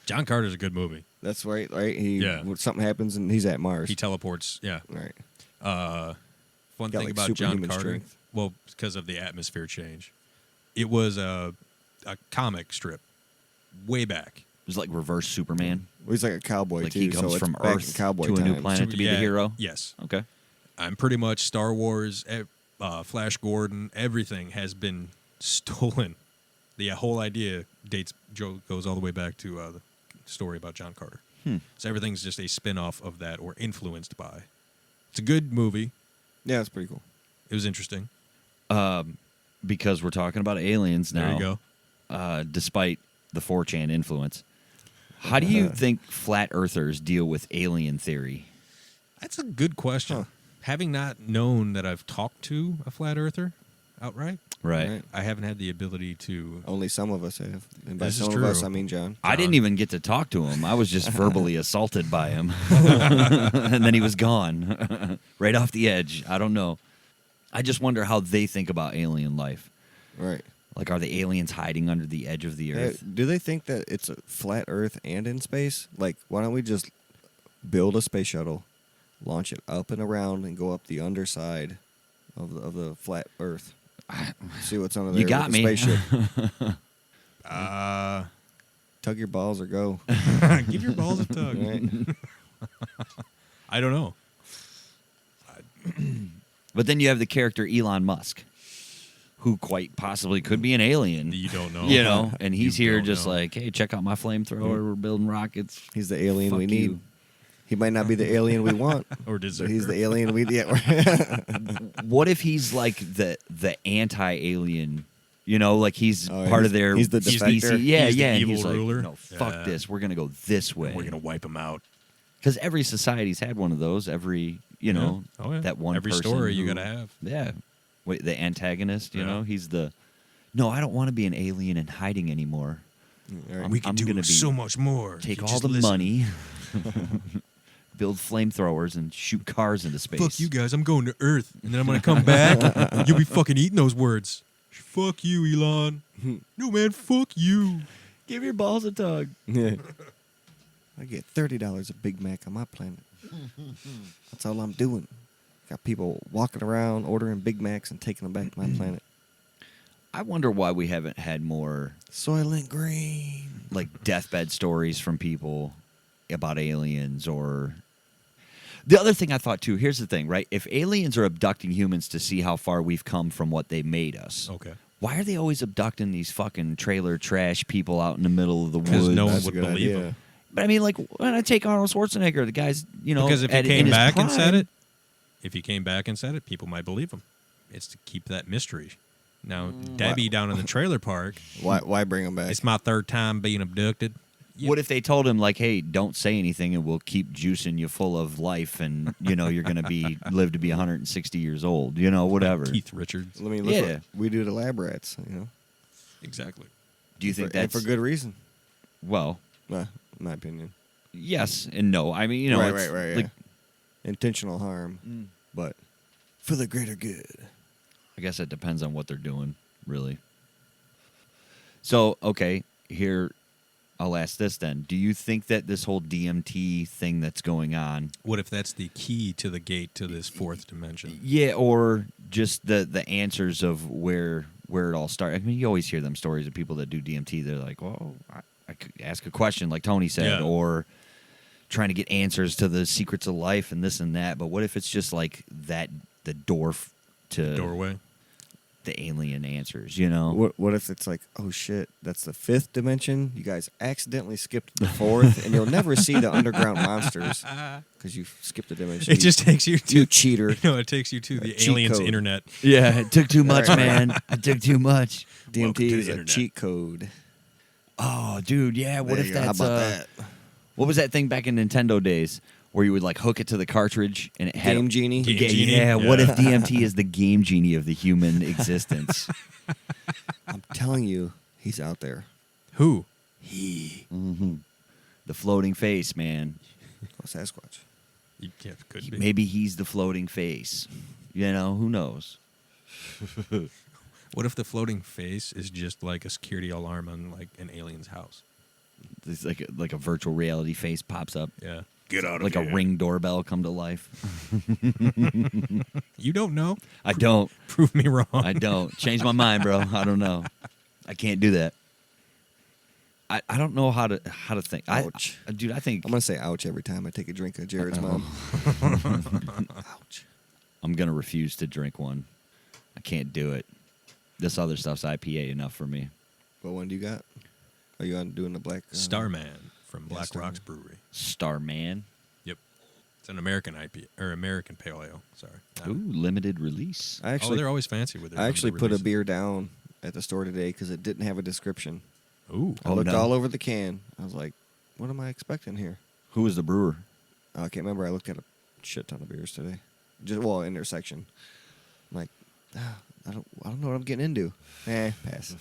John Carter's a good movie. That's right. Yeah. Something happens and he's at Mars. He teleports, yeah. Right. Fun Got, thing like, about John superhuman Carter, strength. well, because of the atmosphere change, it was a comic strip way back. It was like reverse Superman. Well, he's like a cowboy Like too. he comes so it's from back in Earth cowboy to a new times. planet to be the Yeah, hero. Yes. Okay. I'm pretty much Star Wars, Flash Gordon, everything has been stolen. The whole idea goes all the way back to the story about John Carter. So everything's just a spin-off of that or influenced by. It's a good movie. Yeah, it's pretty cool. It was interesting. Because we're talking about aliens now. There you go. Despite the 4chan influence. How do you think flat earthers deal with alien theory? That's a good question. Having not known that I've talked to a flat earther outright, Right. I haven't had the ability to. Only some of us have. And by This is some true. of us, I mean John. I didn't even get to talk to him. I was just verbally assaulted by him. And then he was gone. Right off the edge. I don't know. I just wonder how they think about alien life. Right. Like, are the aliens hiding under the edge of the earth? Do they think that it's a flat Earth and in space? Like, why don't we just build a space shuttle, launch it up and around, and go up the underside of the flat Earth? See what's under there. You got with the me. Spaceship. Tug your balls or go. Give your balls a tug. Right? I don't know. But then you have the character Elon Musk, who quite possibly could be an alien. You don't know. You know, and he's You here don't just know. like, hey, check out my flamethrower. We're building rockets. He's the alien Fuck we need. you. He might not be the alien we want, Or but deserve. he's the alien we need. What if he's like the anti-alien? You know, like he's Oh, part he's- of their he's the species. defector? Yeah, He's the yeah. and evil he's like, ruler? no, fuck Yeah. this. We're gonna go this way. We're gonna wipe them out. Because every society's had one of those. Every know, Yeah. Oh, yeah. that one Every person story you who- gotta have. Yeah. Wait, the antagonist, you Yeah. know, he's the. No, I don't want to be an alien and hiding anymore. Right. We can I'm do gonna be- so much more. Take You all just the listen. money, build flamethrowers, and shoot cars into space. Fuck you guys. I'm going to Earth, and then I'm gonna come back. You'll be fucking eating those words. Fuck you, Elon. No man, fuck you. Give your balls a tug. Yeah. I get $30 a Big Mac on my planet. That's all I'm doing. Got people walking around ordering Big Macs and taking them back to my planet. I wonder why we haven't had more Soylent Green. like deathbed stories from people about aliens or. The other thing I thought too, here's the thing, right? If aliens are abducting humans to see how far we've come from what they made us, Okay. why are they always abducting these fucking trailer trash people out in the middle of the Because woods? no one That's a would good believe idea. him. But I mean, like, when I take Arnold Schwarzenegger, the guy's, you know, Because if he in came his back and said prime- it, people might believe him. It's to keep that mystery. Now, Debbie down in the trailer park, Why bring them back? it's my third time being abducted. What if they told him, like, hey, don't say anything and we'll keep juicing you full of life and, you know, you're going to live to be 160 years old, you know, whatever. Keith Richards. Let me look. Yeah. What we do to lab rats, Exactly. Do you think and that's. for good reason? Well, In my opinion. yes and no. I mean, you know, right, it's right. like, Yeah. Intentional harm, but for the greater good. I guess it depends on what they're doing, really. So, okay, here, I'll ask this then. Do you think that this whole DMT thing that's going on, What if that's the key to the gate to this fourth dimension? yeah, or just the answers of where it all started? I mean, you always hear them stories of people that do DMT. They're like, well, I could ask a question, like Tony said, Yeah. or trying to get answers to the secrets of life and this and that. But what if it's just like that, the door to Doorway. the alien answers, you know? What if it's like, oh shit, that's the fifth dimension? You guys accidentally skipped the fourth, and you'll never see the underground monsters because you skipped a dimension. It just takes you to you cheater. No, it takes you to the cheat aliens' code. internet. Yeah, it took too much, Right. man. It took too much. Welcome DMT to is the a internet. cheat code. Oh, dude, yeah. What There if you go. How that's about that? What was that thing back in Nintendo days where you would like hook it to the cartridge and it had Game Genie? Game Yeah, Genie? yeah. What Yeah. if DMT is the game genie of the human existence? I'm telling you, he's out there. Who? The floating face, man. Oh, Sasquatch. Yeah, could be. Maybe he's the floating face. You know, who knows? What if the floating face is just like a security alarm on like an alien's house? It's like a virtual reality face pops up. Yeah. Get out of Like here. a Ring doorbell come to life. You don't know? I don't. Prove me wrong. I don't. Change my mind, bro. I don't know. I can't do that. I don't know how to think. Ouch. Dude, I think I'm gonna say ouch every time I take a drink of Jared's mom. Ouch. I'm gonna refuse to drink one. I can't do it. This other stuff's IPA enough for me. What one do you got? Are you on doing the black? Starman from Black Starman. Rocks Brewery. Starman. Yep. It's an American IPA or American Pale Ale. Sorry. Ooh, limited release. I Oh, actually, they're always fancy with their I actually limited put a releases. beer down at the store today because it didn't have a description. Ooh. I Oh, looked no. all over the can. I was like, "What am I expecting here?" Who was the brewer? I can't remember. I looked at a shit ton of beers today. In their section. I'm like, I don't know what I'm getting into. Pass.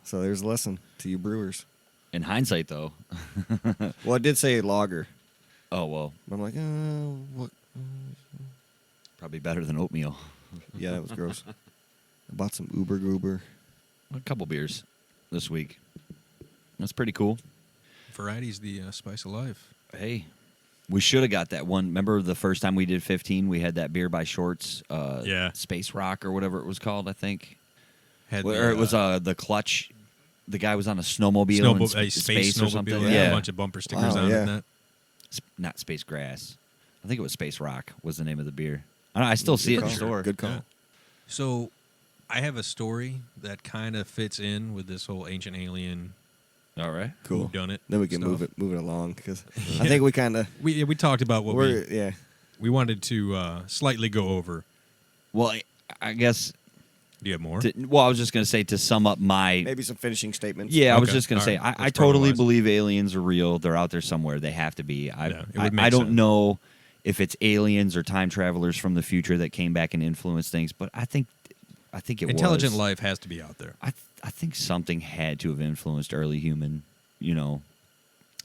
So there's a lesson to you brewers. In hindsight, though. Well, it did say lager. Oh, well, But I'm like, what? probably better than oatmeal. Yeah, that was gross. I bought some Uber Goober. A couple beers this week. That's pretty cool. Variety's the spice of life. Hey, we should have got that one. Remember the first time we did 15, we had that beer by Shorts, Yeah. Space Rock or whatever it was called, I think. Had Or it was the Clutch. The guy was on a snowmobile in space or snowmobile. something. Yeah. Yeah, A bunch of bumper stickers Wow, on it yeah. and that. Not Space Grass. I think it was Space Rock was the name of the beer. I still see it in the store. Good call. Yeah. So I have a story that kind of fits in with this whole ancient alien All right. Cool. whodunit Then we can stuff. move it along because I think we kind of We talked about what yeah. we wanted to slightly go over. Well, I guess. Do you have more? Well, I was just going to say to sum up my. Maybe some finishing statements. Yeah, I was Okay. just going to say All right. I That's totally probably wise. believe aliens are real. They're out there somewhere. They have to be. Yeah, it would make I don't sense. know if it's aliens or time travelers from the future that came back and influenced things, but I think it Intelligent was. life has to be out there. I think something had to have influenced early human. You know.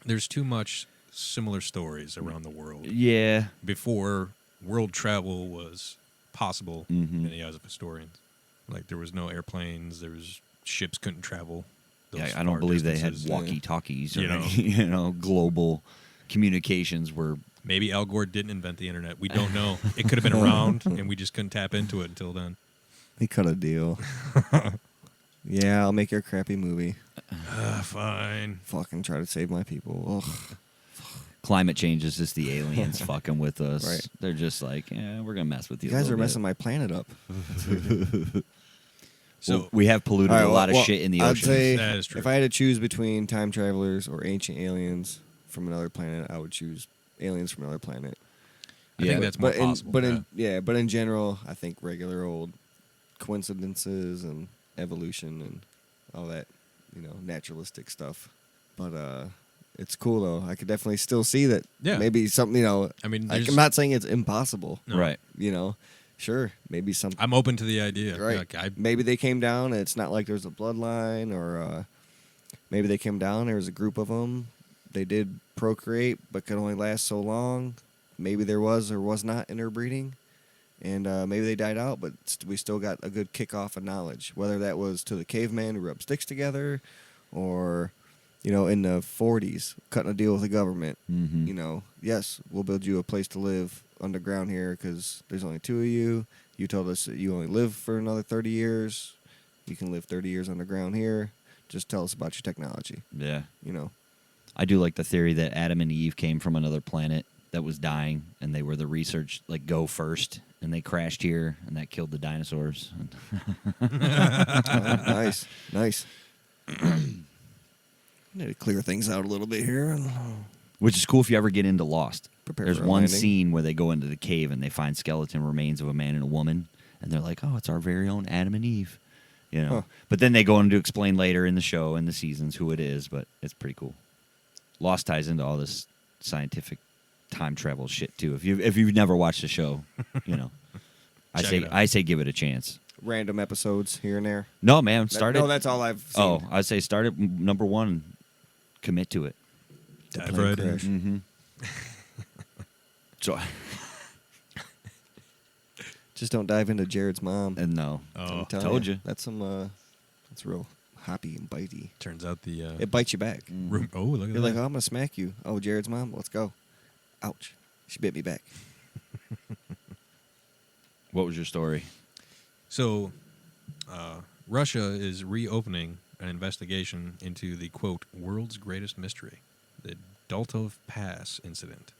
There's too much similar stories around the world. Yeah. Before world travel was possible Mhm. in the eyes of historians. Like there was no airplanes, there was ships couldn't travel. those I don't far believe they had distances. walkie-talkies or You know. any, global communications were. Maybe Al Gore didn't invent the internet. We don't know. It could have been around, and we just couldn't tap into it until then. He cut a deal. Yeah, I'll make your crappy movie. Fine. Fucking try to save my people. Ugh. Climate change is just the aliens fucking with us. Right. They're just like, yeah, we're gonna mess with you. You a guys are little messing my planet up. So Well, we have polluted a lot of shit in the I'd ocean. say That is true. if I had to choose between time travelers or ancient aliens from another planet, I would choose aliens from another planet. I Yeah, think that's more possible. But in general, I think regular old coincidences and evolution and all that, naturalistic stuff. But it's cool though. I could definitely still see that. Yeah. Maybe something. I mean, I'm there's- not saying it's impossible. No. Right. Sure, maybe something. I'm open to the idea. Right. Like, Maybe they came down and it's not like there's a bloodline, or maybe they came down, there was a group of them. They did procreate, but could only last so long. Maybe there was or was not interbreeding. And maybe they died out, but we still got a good kickoff of knowledge. Whether that was to the caveman who rubbed sticks together, or, in the 40s, cutting a deal with the government. Mhm. Yes, we'll build you a place to live underground here because there's only two of you. You told us that you only live for another 30 years. You can live 30 years underground here. Just tell us about your technology. Yeah. You I do like the theory that Adam and Eve came from another planet that was dying, and they were the research, go first, and they crashed here, and that killed the dinosaurs. Nice. Need to clear things out a little bit here. Which is cool if you ever get into Lost. Prepare There's for a one landing. scene where they go into the cave and they find skeleton remains of a man and a woman, and they're like, "Oh, it's our very own Adam and Eve." You know, Huh. but then they go on to explain later in the show and the seasons who it is. But it's pretty cool. Lost ties into all this scientific time travel shit too. If you've never watched the show, you know, I say give it a chance. Random episodes here and there. No, man, start it. No, that's all I've seen. Oh, I'd say start at number 1. Commit to it. Dive plane right in. crash. Mm-hmm. So, Just don't dive into Jared's mom. and no, Oh, I'm telling told you. That's some. That's real hoppy and bitey. turns out the It bites you back. room. Oh, look at You're that. like, oh, I'm gonna smack you. Oh, Jared's mom. Let's go. Ouch. She bit me back. what was your story? So, Russia is reopening an investigation into the, quote, world's greatest mystery, the Daltov Pass incident.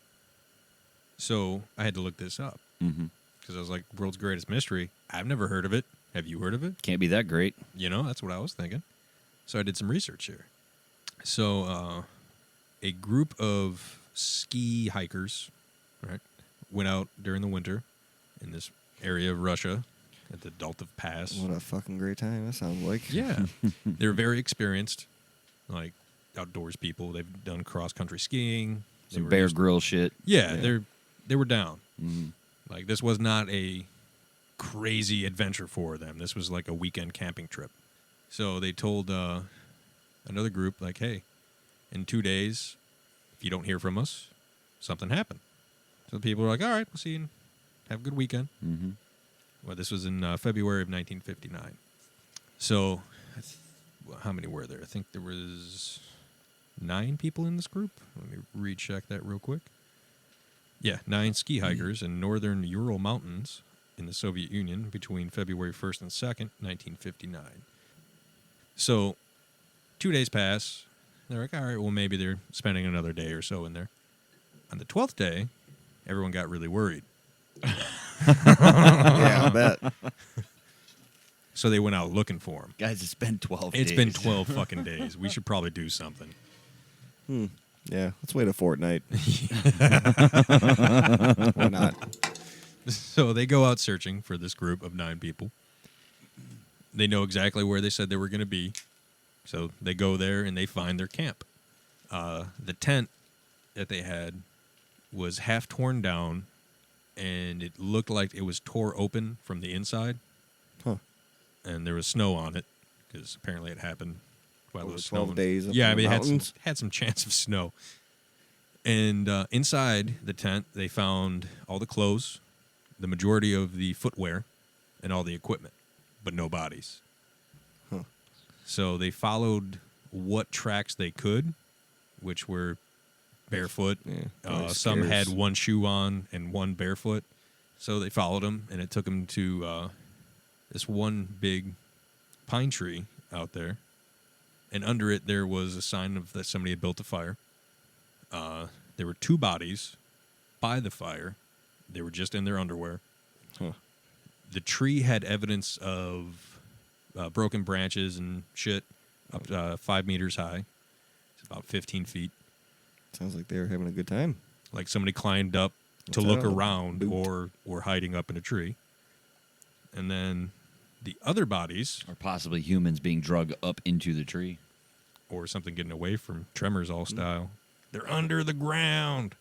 So, I had to look this up Mm-hmm. because I was like, world's greatest mystery? I've never heard of it. Have you heard of it? Can't be that great. You know, that's what I was thinking. So, I did some research here. So, a group of ski hikers, right, went out during the winter in this area of Russia at the Daltov Pass. What a fucking great time that sounds like. Yeah. They're very experienced, like outdoors people. They've done cross country skiing. They Some were Bear used- Grill shit. Yeah, Yeah. they were down. Mm-hmm. Like this was not a crazy adventure for them. This was like a weekend camping trip. So they told another group like, "Hey, in 2 days, if you don't hear from us, something happened." So the people were like, "All right, we'll see you. And have a good weekend." Mm-hmm. Well, this was in February of 1959. So, how many were there? I think there was 9 people in this group. Let me recheck that real quick. Yeah, 9 ski hikers in northern Ural Mountains in the Soviet Union between February 1st and 2nd, 1959. So, 2 days pass. They're like, all right, well, maybe they're spending another day or so in there. On the 12th day, everyone got really worried. Yeah, I bet. So they went out looking for him. Guys, it's been 12 days. It's been 12 fucking days. We should probably do something. Yeah, let's wait a fortnight. Why not? So they go out searching for this group of 9 people. They know exactly where they said they were going to be. So they go there and they find their camp. The tent that they had was half torn down, and it looked like it was tore open from the inside. Huh. And there was snow on it because apparently it happened while Over it was 12 snowing. days up Yeah, I in mean, the it mountains? had some chance of snow. And inside the tent, they found all the clothes, the majority of the footwear, and all the equipment, but no bodies. Huh. So they followed what tracks they could, which were barefoot. Yeah, probably Some scarce. had one shoe on and one barefoot. So they followed them, and it took them to this one big pine tree out there. And under it, there was a sign of that somebody had built a fire. There were 2 bodies by the fire. They were just in their underwear. Huh. The tree had evidence of broken branches and shit up 5 meters high. It's about 15 feet. Sounds like they were having a good time. Like somebody climbed up to What's look that? around Boot. or were hiding up in a tree. And then the other bodies, Or possibly humans being drugged up into the tree. or something getting away from Tremors all style, they're under the ground.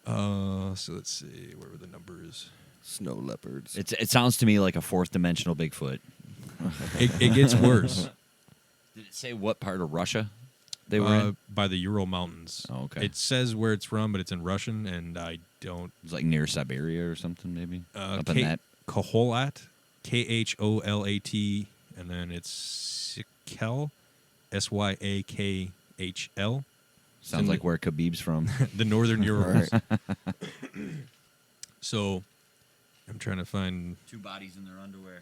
So let's see, where were the numbers? Snow leopards. It sounds to me like a 4th dimensional Bigfoot. It gets worse. Did it say what part of Russia they were in? By the Ural Mountains. Oh, okay. It says where it's from, but it's in Russian, and I don't. It was like near Siberia or something, maybe? Up in K- that. Koholat, Kholat, and then it's Syakhl, Syakhl. Sounds like where Khabib's from. The Northern Urals. Right. So, I'm trying to find. 2 bodies in their underwear.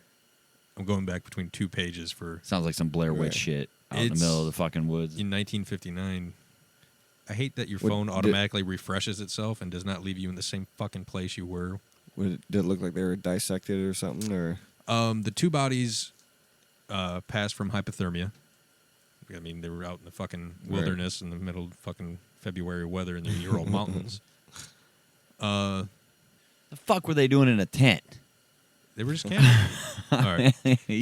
I'm going back between 2 pages for Sounds like some Blair Witch Right. shit out in the It's- middle of the fucking woods. in 1959. I hate that your What phone did- automatically refreshes itself and does not leave you in the same fucking place you were. Did it look like they were dissected or something? Or The 2 bodies passed from hypothermia. I mean, they were out in the fucking wilderness in the middle of fucking February weather in the Ural Mountains. The fuck were they doing in a tent? They were just camping. All right.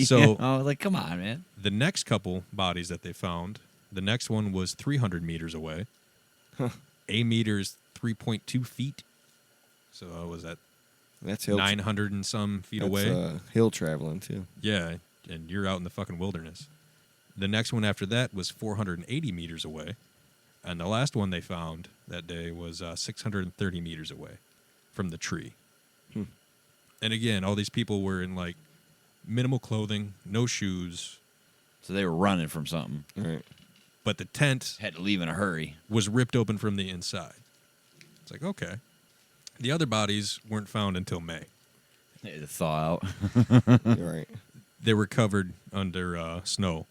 So like, come on, man. the next couple bodies that they found, the next one was 300 meters away. A meter is 3.2 feet. So was that That's hill 900 and some feet away? Hill traveling too. Yeah, and you're out in the fucking wilderness. The next one after that was 480 meters away. And the last one they found that day was 630 meters away from the tree. And again, all these people were in like minimal clothing, no shoes, So they were running from something. Right. but the tent Had to leave in a hurry. was ripped open from the inside. It's like, okay. The other bodies weren't found until May. They had to thaw out. You're right. They were covered under snow.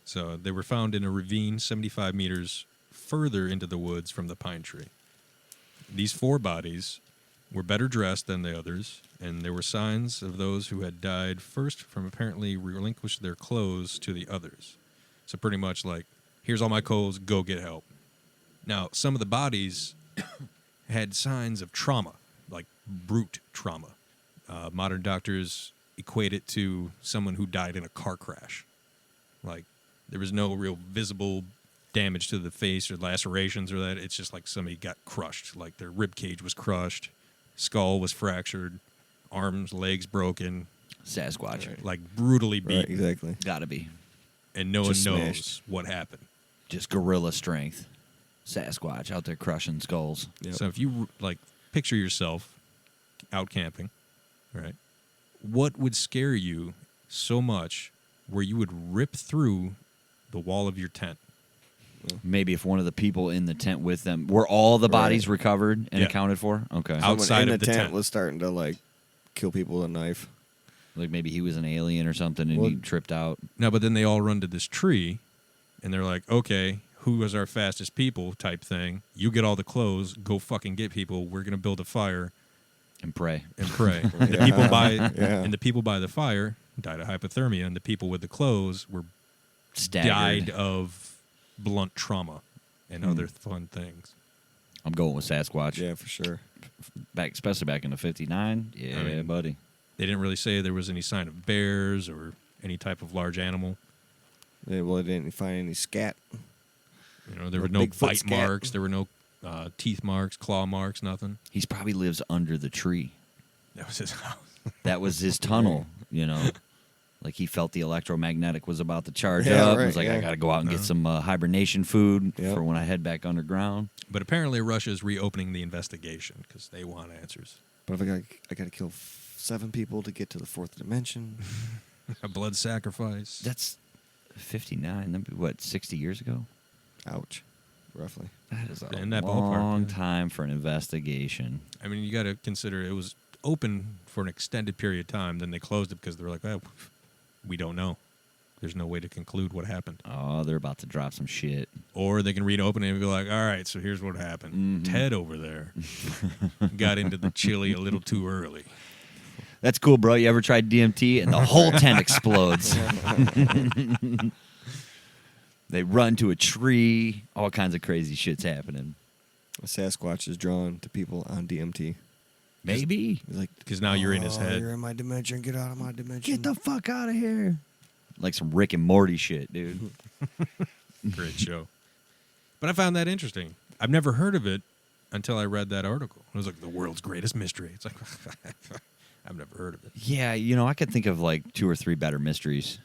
So they were found in a ravine 75 meters further into the woods from the pine tree. These 4 bodies were better dressed than the others, and there were signs of those who had died first from apparently relinquished their clothes to the others. So pretty much like, here's all my clothes, go get help. Now, some of the bodies had signs of trauma, like brute trauma. Modern doctors equate it to someone who died in a car crash. Like, there was no real visible damage to the face or lacerations or that. It's just like somebody got crushed. Like their rib cage was crushed, skull was fractured, arms, legs broken, Sasquatch. like brutally beaten. Right, exactly. Gotta be. And no one Just knows smashed. what happened. Just gorilla strength. Sasquatch out there crushing skulls. Yep. So if you like picture yourself out camping, right? What would scare you so much where you would rip through the wall of your tent? Maybe if one of the people in the tent with them were all the bodies recovered and Yeah. accounted for. Okay. Out- Someone outside in of the the tent tent. was starting to like kill people with a knife. Like maybe he was an alien or something and Well- he tripped out. No, but then they all run to this tree, and they're like, okay, who was our fastest people type thing? You get all the clothes, go fucking get people. We're going to build a fire And pray. and pray. And the people by Yeah. and the people by the fire died of hypothermia, and the people with the clothes were Staggered. died of blunt trauma and other fun things. I'm going with Sasquatch. Yeah, for sure. Back, especially back in the 59. Yeah, I mean, buddy. They didn't really say there was any sign of bears or any type of large animal. They didn't find any scat. You know, there Or were no Bigfoot bite scat. marks. There were no teeth marks, claw marks, nothing. He's probably lives under the tree. That was his house. That was his tunnel, you know. Like he felt the electromagnetic was about to charge Yeah, up. right, He was like, I yeah. got to go out and get some hibernation food Yep. for when I head back underground. But apparently Russia's reopening the investigation because they want answers. But if I got to kill 7 people to get to the 4th dimension. A blood sacrifice. That's 59. That'd be, what, 60 years ago? Ouch. Roughly. That is a In that ballpark, long yeah. time for an investigation. I mean, you got to consider it was open for an extended period of time. Then they closed it because they were like, well, we don't know. There's no way to conclude what happened. Oh, they're about to drop some shit. Or they can reopen it and be like, all right, so here's what happened. Mhm. Ted over there got into the chili a little too early. That's cool, bro. You ever tried DMT? And the whole tent explodes. They run to a tree. All kinds of crazy shit's happening. A Sasquatch is drawn to people on DMT. Maybe. He's like, Because now you're in his head. You're in my dimension. Get out of my dimension. Get the fuck out of here. Like some Rick and Morty shit, dude. Great show. But I found that interesting. I've never heard of it until I read that article. It was like the world's greatest mystery. It's like, I've never heard of it. Yeah, you know, I could think of like 2 or 3 better mysteries.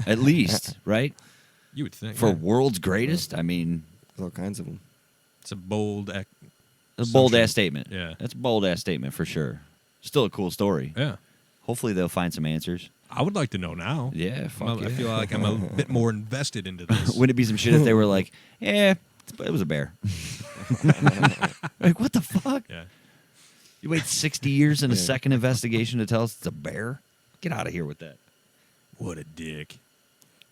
At least, right? You would think. For yeah. world's greatest, I mean, There's all kinds of them. It's a bold that's a bold assumption. ass statement. Yeah. That's a bold ass statement for sure. Still a cool story. Yeah. Hopefully they'll find some answers. I would like to know now. Yeah, fuck I yeah. feel like I'm a bit more invested into this. Wouldn't it be some shit if they were like, it was a bear? Like, what the fuck? Yeah. You wait 60 years in a Yeah. second investigation to tell us it's a bear? Get out of here with that. What a dick.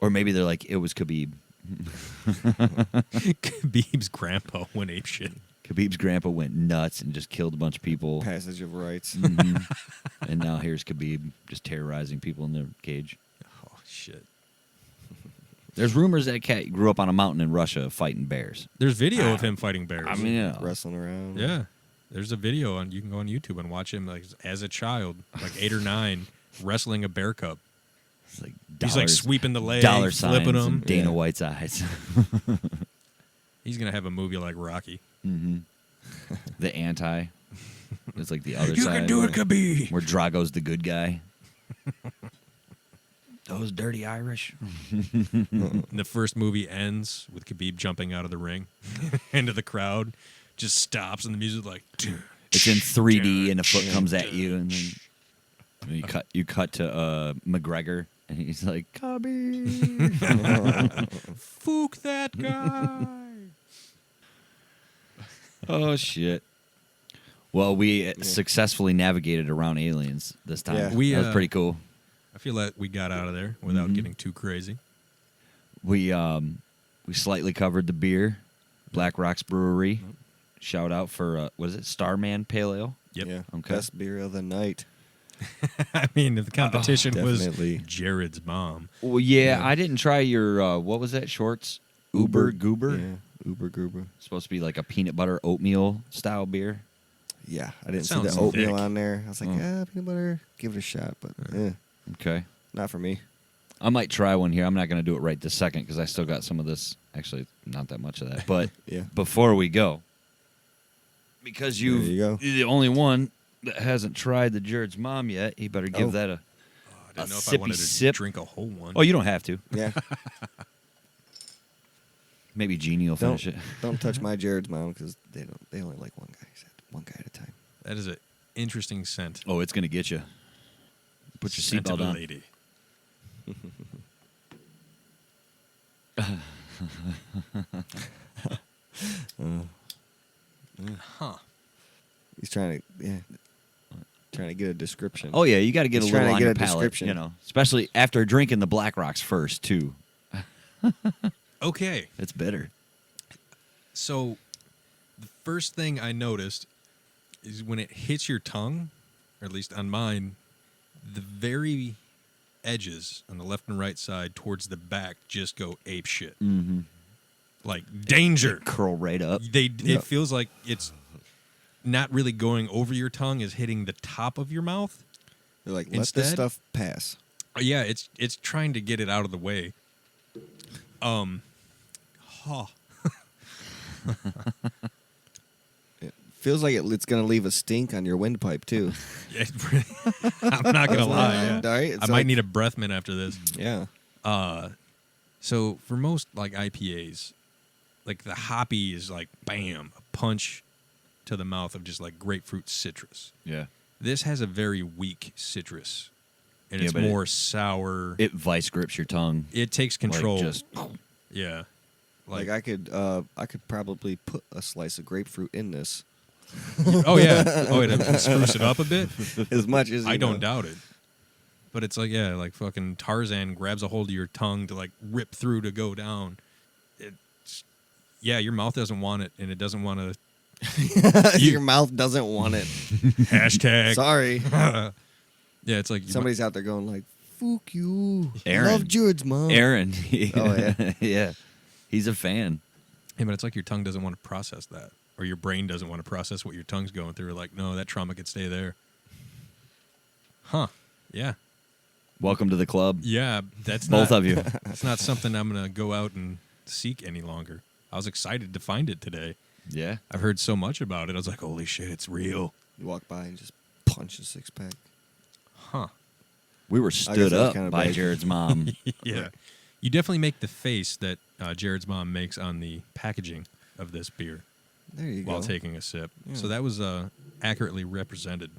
Or maybe they're like, it was Khabib. Khabib's grandpa went ape shit. Khabib's grandpa went nuts and just killed a bunch of people. Passage of rights. Mhm. And now here's Khabib just terrorizing people in their cage. Oh, shit. There's rumors that cat grew up on a mountain in Russia fighting bears. There's video of him fighting bears. I mean, you know, Wrestling around. yeah. There's a video on. You can go on YouTube and watch him like as a child, like 8 or 9, wrestling a bear cub. It's like He's like sweeping the leg, dollar flipping signs in them. Dana White's eyes. He's gonna have a movie like Rocky. The anti. It's like the other You side. can do it, Khabib. Where Drago's the good guy. Those dirty Irish. The first movie ends with Khabib jumping out of the ring into the crowd, just stops, and the music like. It's in 3D, and the foot comes at you, and then you cut to McGregor, and he's like, Khabib. Fook that guy. Oh shit. Well, we successfully navigated around aliens this time. Yeah. We, that was pretty cool. I feel like we got out of there without getting too crazy. We slightly covered the beer, Black Rocks Brewery. Shout out for what is it, Starman Pale Ale? Yep. Yeah. Okay. Best beer of the night. I mean, if the competition was definitely. Jared's mom. Well, yeah, I didn't try your what was that, Shorts? Uber Goober. Yeah. Uber Goober. Supposed to be like a peanut butter oatmeal style beer. Yeah, I didn't see Sounds the oatmeal thick. on there. I was like, peanut butter, give it a shot, but Okay. not for me. I might try one here. I'm not going to do it right this second because I still got some of this. Actually, not that much of that. But Yeah. before we go, because There you go. you're the only one that hasn't tried the Jared's Mom yet, you better give Oh. that a. I didn't know if I sippy wanted to sip. drink a whole one. Oh, you don't have to. Yeah. Maybe Jeannie will don't finish it. don't touch my Jared's Mom because they only like one guy. He said one guy at a time. That is an interesting scent. Oh, it's going to get you. Put your Scent of seatbelt a on. lady. He's trying to get a description. Oh yeah, you got to get He's a little trying to on get your a palate, description. you know, especially after drinking the Black Rocks first too. Okay, It's bitter. so the first thing I noticed is when it hits your tongue, or at least on mine, the very edges on the left and right side towards the back just go ape shit. Mm-hmm. Like danger. Curl right up. It feels like it's not really going over your tongue, is hitting the top of your mouth. They're like, let Instead? this stuff pass. Yeah, it's trying to get it out of the way. It feels like it's gonna leave a stink on your windpipe too. I'm not gonna lie. Yeah. Right? I It's might like- need a breath mint after this. Yeah. So for most like IPAs, like the hoppy is like bam, a punch to the mouth of just like grapefruit citrus. Yeah. This has a very weak citrus, and Yeah, it's but more sour. It vice grips your tongue. It takes control. Like just Yeah. Like I could probably put a slice of grapefruit in this. Oh yeah. Oh, to spruce it up a bit. As much as I you don't know. doubt it. But it's like, yeah, like fucking Tarzan grabs a hold of your tongue to like rip through to go down. It's, yeah, your mouth doesn't want it, and it doesn't want to. Your mouth doesn't want it. Hashtag. Sorry. Yeah, it's like Somebody's out there going like, "Fuck you." Aaron. Love Jared's mom. Aaron. Oh, yeah. Yeah. He's a fan. Yeah, but it's like your tongue doesn't want to process that, or your brain doesn't want to process what your tongue's going through. Like, no, that trauma could stay there. Huh? Yeah. Welcome to the club. Yeah, that's Both not, of you. It's not something I'm gonna go out and seek any longer. I was excited to find it today. Yeah. I've heard so much about it. I was like, holy shit, it's real. You walk by and just punch a six pack. Huh? We were guess stood that was up kinda by big. Jared's mom. Yeah. You definitely make the face that Jared's mom makes on the packaging of this beer There you while go. taking a sip. Yeah. So that was accurately represented.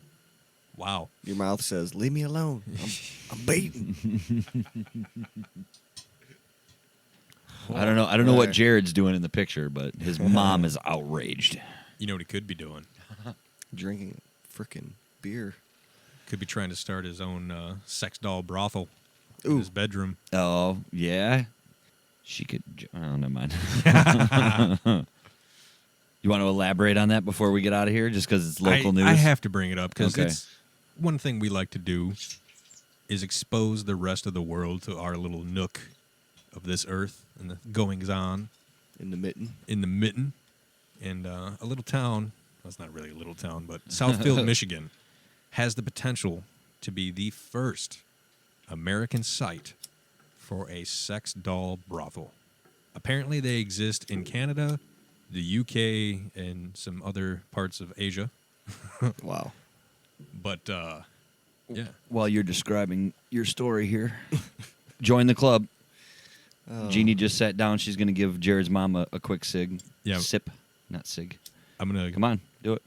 Wow. Your mouth says, "Leave me alone. I'm baiting." I don't know what Right. Jared's doing in the picture, but his mom is outraged. You know what he could be doing? Drinking freaking beer. Could be trying to start his own sex doll brothel in Ooh. his bedroom. Oh, yeah. She could. Oh, never mind. You want to elaborate on that before we get out of here, just because it's local news? I have to bring it up because Okay. it's one thing we like to do is expose the rest of the world to our little nook of this earth and the goings on In the mitten. in the mitten. And a little town That's not really a little town, but Southfield, Michigan, has the potential to be the first American site for a sex doll brothel. Apparently, they exist in Canada, the UK, and some other parts of Asia. Wow. But, yeah. While you're describing your story here, join the club. Jeannie just sat down. She's going to give Jared's mom a quick sig. Yeah. Sip, not sig. I'm going to... Come on, do it.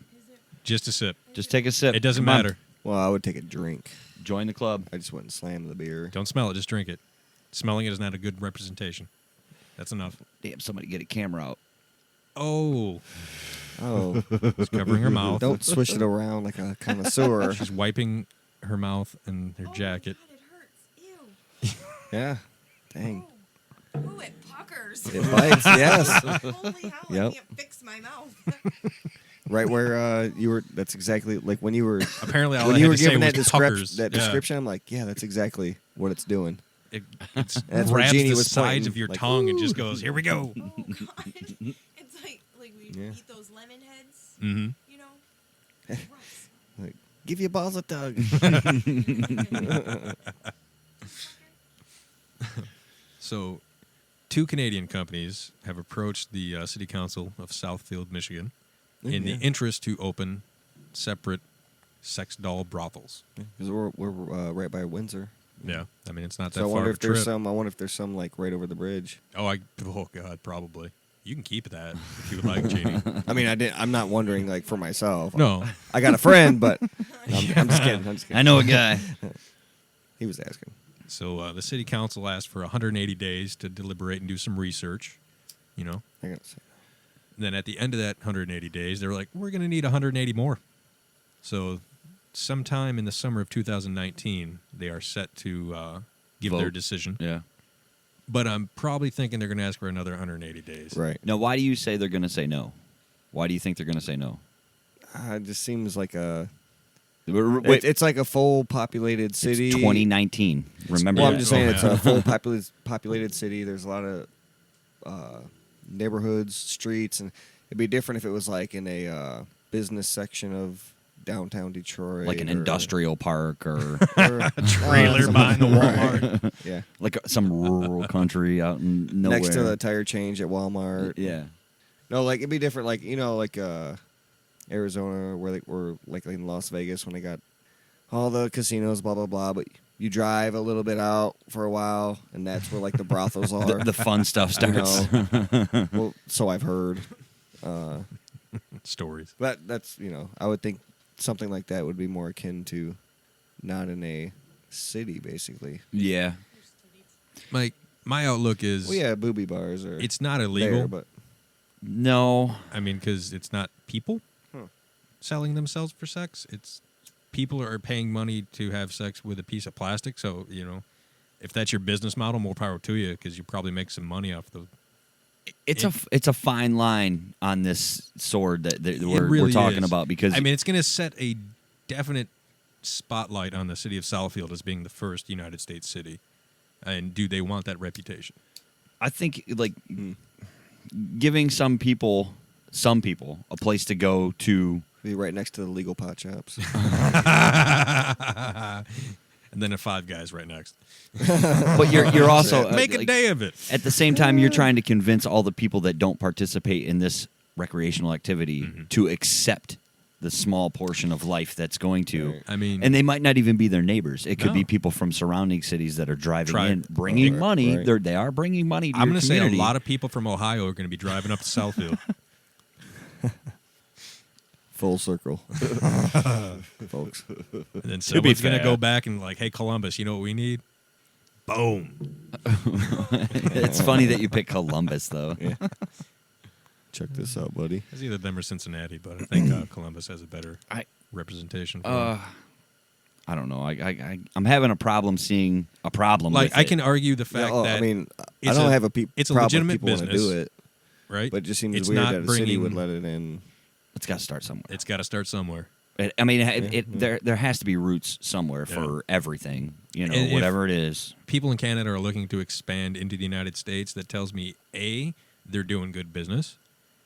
Just a sip. Just take a sip. It doesn't Come on. matter. Well, I would take a drink. Join the club. I just wouldn't slam the beer. Don't smell it, just drink it. Smelling it is not a good representation. That's enough. Damn, somebody get a camera out. Oh, Oh, she's covering her mouth. don't swish it around like a connoisseur. She's wiping her mouth and her jacket. God, it hurts. Ew. Yeah. Dang. Ooh, it puckers. It bites, yes. Holy hell, I Yep. can't fix my mouth. Right where you were. That's exactly like when you were. Apparently, all when I you had were to say giving was that, puckers. that Yeah. description, I'm like, yeah, that's exactly what it's doing. It's That's where grabs Jeannie the was sides pointing, of your like, tongue and just goes, "Here we go." Oh, God. It's like we Yeah. eat those lemon heads, Mm-hmm. you know? Gross. Like, give your balls a tug. So, 2 Canadian companies have approached the City Council of Southfield, Michigan, in the interest to open separate sex doll brothels. Because we're right by Windsor. Yeah, I mean it's not that So I far wonder of if a trip. there's some. I wonder if there's some like right over the bridge. Oh God, probably. You can keep that if you would like, Jeannie. I mean, I'm not wondering like for myself. No, I got a friend, but I'm just kidding. I'm just kidding. I know a guy. He was asking. so the City Council asked for 180 days to deliberate and do some research. You know, I gotta say. then at the end of that 180 days, they were like, "We're going to need 180 more." So, sometime in the summer of 2019, they are set to give their Vote. decision. Yeah. But I'm probably thinking they're going to ask for another 180 days. Right. Now, why do you say they're going to say no? Why do you think they're going to say no? It just seems like a. Wait, It's like a full populated city. It's 2019. Remember Well, that. I'm just saying Oh, it's man. a full populated city. There's a lot of neighborhoods, streets, and it'd be different if it was like in a business section of downtown Detroit, like an or- industrial park or or, Trailer behind the Walmart. Yeah, like some rural country out in nowhere. next to the tire change at Walmart. Yeah. No, like it'd be different. Like like Arizona, where like we're like in Las Vegas when they got all the casinos, blah blah blah. But you drive a little bit out for a while, and that's where like the brothels are. The fun stuff I starts. know. Well, so I've heard. Stories. But that's I would think something like that would be more akin to not in a city, basically. Yeah. Like, my outlook is Well, yeah, booby bars are. it's not illegal. there, but No. I mean, because it's not people Huh. selling themselves for sex. It's people are paying money to have sex with a piece of plastic. So, if that's your business model, more power to you because you probably make some money off the. It's a fine line on this sword that It we're really talking is. about because I mean, it's going to set a definite spotlight on the city of Southfield as being the first United States city. And do they want that reputation? I think like giving some people a place to go to. be right next to the legal pot shops. And then a Five Guys right next. But you're also Make a like, day of it. at the same time you're trying to convince all the people that don't participate in this recreational activity to accept the small portion of life that's going to. Right. I mean, And they might not even be their neighbors. It could No. be people from surrounding cities that are driving in, Right. bringing Right, money. right. They are bringing money to I'm your going to say a community. lot of people from Ohio are going to be driving up to Southfield. Full circle, folks. And then be someone's going to fair. go back and like, hey, Columbus, you know what we need? Boom. It's funny that you pick Columbus, though. Yeah. Check this out, buddy. It's either them or Cincinnati, but I think Columbus has a better representation. For them. I don't know. I'm having a problem seeing a problem. Like, with I it. can argue the fact Yeah, that I mean, I it's don't a- have a it's a problem legitimate if people want to business. do it, right? but it just seems It's weird not that a city would bringing- let it in. It's got to start somewhere. It's got to start somewhere. I mean, there has to be roots somewhere for everything. And if- Whatever it is. People in Canada are looking to expand into the United States. That tells me, A, they're doing good business,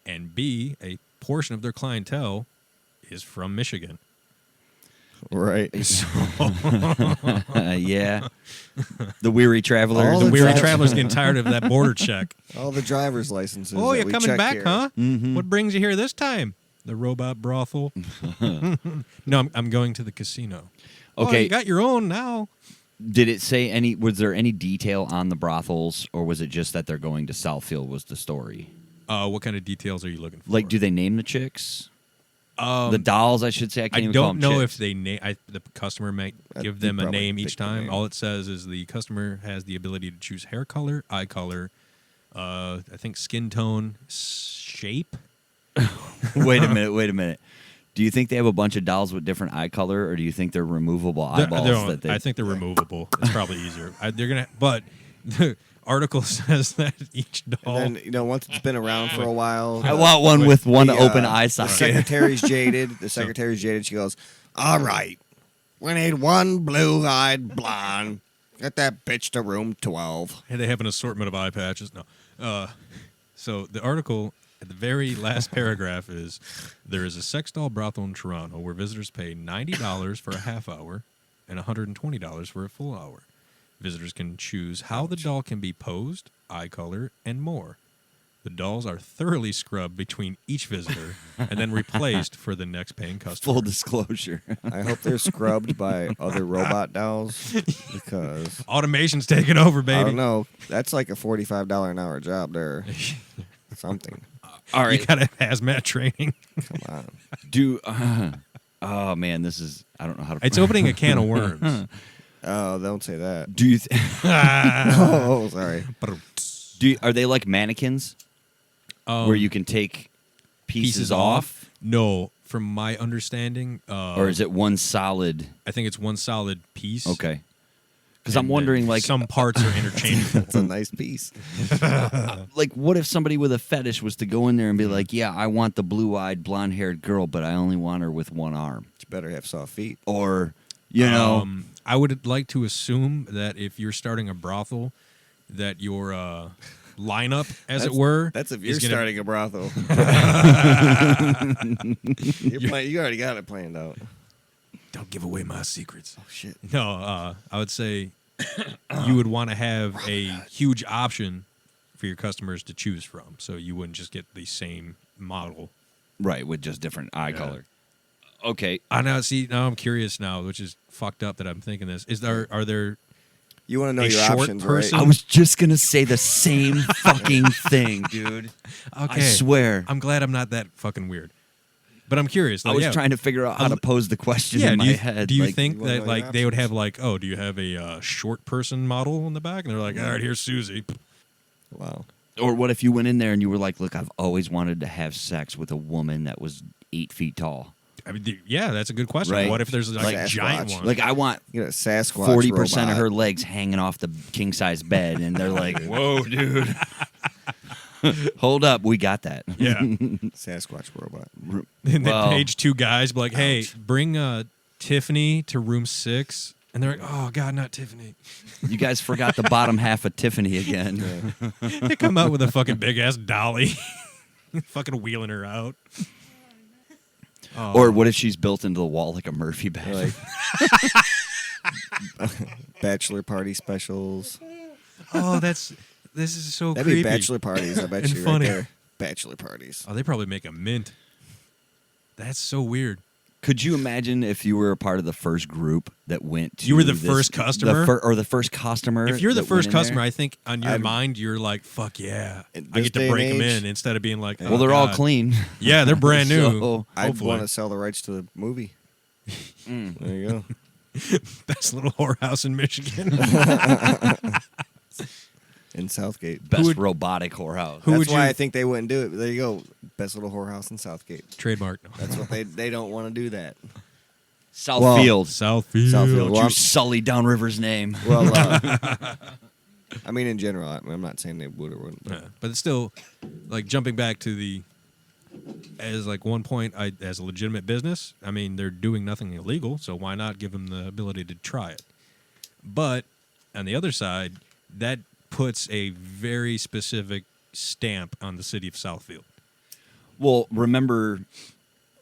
and B, a portion of their clientele is from Michigan. Right. Yeah. The weary traveler. All The the weary drive- traveler's getting tired of that border check. All the driver's licenses. Oh, that you're we coming check back, here. huh? Mm-hmm. What brings you here this time? The robot brothel. No, I'm going to the casino. Oh, Okay. you got your own now. Did it say any? Was there any detail on the brothels, or was it just that they're going to Southfield? Was the story What kind of details are you looking for? like? Do they name the chicks? The dolls, I should say. I can't I even call don't them know chicks. if they the customer might I give think them a probably name pick each the time. name. All it says is the customer has the ability to choose hair color, eye color, I think skin tone, shape. Wait a minute. Do you think they have a bunch of dolls with different eye color, or do you think they're removable eyeballs? I think they're removable. It's probably easier. But the article says that each doll. And then, once it's been around for a while. I want one with one open eye The socket. secretary's jaded. The secretary's jaded. She goes, all right. We need one blue-eyed blonde. Get that bitch to room 12. Hey, they have an assortment of eye patches. No. So the article at the very last paragraph is, there is a sex doll brothel in Toronto where visitors pay $90 for a half hour and $120 for a full hour. Visitors can choose how the doll can be posed, eye color, and more. The dolls are thoroughly scrubbed between each visitor and then replaced for the next paying customer. Full disclosure. I hope they're scrubbed by other robot dolls because Automation's taking over, I baby. don't know. That's like a $45 an hour job there. Something. All right. You gotta have hazmat training. Come on. Do oh man, this is I don't know how to. It's opening a can of worms. Oh, don't say that. Do you Oh, sorry. are they like mannequins where you can take pieces off, No, from my understanding, or is it one solid? I think it's one solid piece. Okay. Because I'm and wondering, then like, some parts are interchangeable. That's a nice piece. like, what if somebody with a fetish was to go in there and be like, "Yeah, I want the blue-eyed, blonde-haired girl, but I only want her with one arm," You better have soft feet. or, you know, I would like to assume that if you're starting a brothel, that your lineup, as it were, That's if is you're gonna- starting a brothel. You already got it planned out. Don't give away my secrets. Oh, shit. No, I would say you would want to have a huge option for your customers to choose from, so you wouldn't just get the same model. right, with just different eye color. Okay. I now see. Now I'm curious now, which is fucked up that I'm thinking this. Are there? You want to know A your short options, person? I right? was just gonna say the same fucking thing, dude. Okay, I swear. I'm glad I'm not that fucking weird. But I'm curious. I like, was yeah, trying to figure out how to pose the question Yeah, in do my you, head. do you like, think you wanna that know like your they would options? have like, oh, do you have a short person model in the back? And they're like, all right, here's Susie. Wow. or what if you went in there and you were like, "Look, I've always wanted to have sex with a woman that was 8 feet tall. I mean, yeah, that's a good question. Right. What if there's like a Sasquatch. giant one? Like, I want You got a Sasquatch 40% of robot. her legs hanging off the king size bed," and they're like, "Whoa, dude." Hold up, we got that. yeah. Sasquatch robot. And then Well- page 2 guys be like, hey, bring Tiffany to room 6. And they're like, oh, God, not Tiffany. You guys forgot the bottom half of Tiffany again. They come out with a fucking big-ass dolly. Fucking wheeling her out. Oh. Or what if she's built into the wall like a Murphy bed? Like bachelor party specials. Oh, this is so That'd creepy. be bachelor parties. I bet And you funny. right there. Bachelor parties. Oh, they probably make a mint. That's so weird. Could you imagine if you were a part of the first group that went to You were the this- first customer? or the first customer? If you're the that went first in customer, there? I think on your I'd- mind, you're like, fuck yeah. In I this get to day and break them age- in instead of being like, well, oh, they're all God. clean. Yeah, they're brand new. So- I'd Hopefully. want to sell the rights to the movie. There you go. Best little whorehouse in Michigan. In Southgate. Best would- robotic whorehouse. Who That's would why you- I think they wouldn't do it. There you go. Best little whorehouse in Southgate. Trademark. That's what they don't want to do that. Southfield. Southfield. Southfield. Don't Well, you I'm- sully Downriver's name. Well, I mean, in general, I'm not saying they would or wouldn't. But Yeah, but it's still like jumping back to the as like one point as a legitimate business. I mean, they're doing nothing illegal, so why not give them the ability to try it? But on the other side, that puts a very specific stamp on the city of Southfield. Well, remember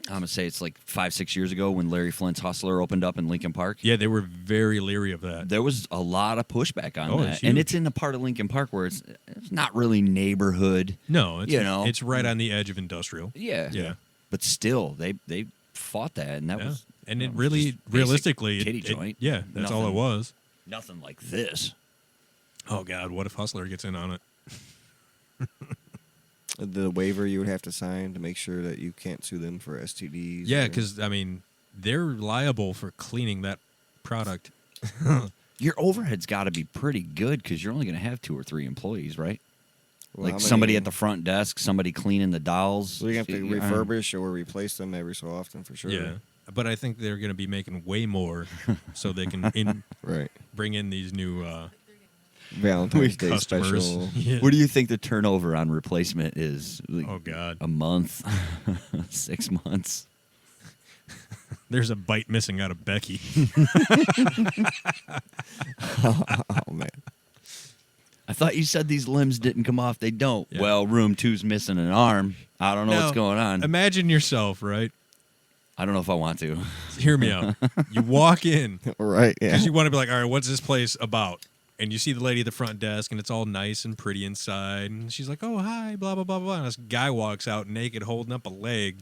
I'm gonna say it's like 5-6 years ago when Larry Flint's Hustler opened up in Lincoln Park. Yeah, they were very leery of that. There was a lot of pushback on Oh, that, it's and huge. it's in a part of Lincoln Park where it's not really neighborhood. No, it's, You know. it's right on the edge of industrial. Yeah, Yeah. But still, they fought that, and that Yeah. was And it just really, basic realistically, kitty it, joint. yeah, that's all it Nothing- was. Nothing like this. Oh God, what if Hustler gets in on it? The waiver you would have to sign to make sure that you can't sue them for STDs. Yeah, or- because I mean, they're liable for cleaning that product. Your overhead's got to be pretty good because you're only going to have 2 or 3 employees, right? Well, like how somebody many- at the front desk, somebody cleaning the dolls. So you have to Yeah. refurbish or replace them every so often for sure. Yeah, but I think they're going to be making way more, so they can Right. bring in these new Valentine's Day customers. special. Yeah. What do you think the turnover on replacement is? Like, Oh God, a month, 6 months. there's a bite missing out of Becky. Oh man. I thought you said these limbs didn't come off. They don't. Yeah. Well, room 2's missing an arm. I don't know Now, what's going on. Imagine yourself, right? I don't know if I want to. Hear me out. You walk in Right. Yeah. because you want to be like, all right, what's this place about? And you see the lady at the front desk, and it's all nice and pretty inside. And she's like, oh, hi, blah, blah, blah, blah. And this guy walks out naked, holding up a leg,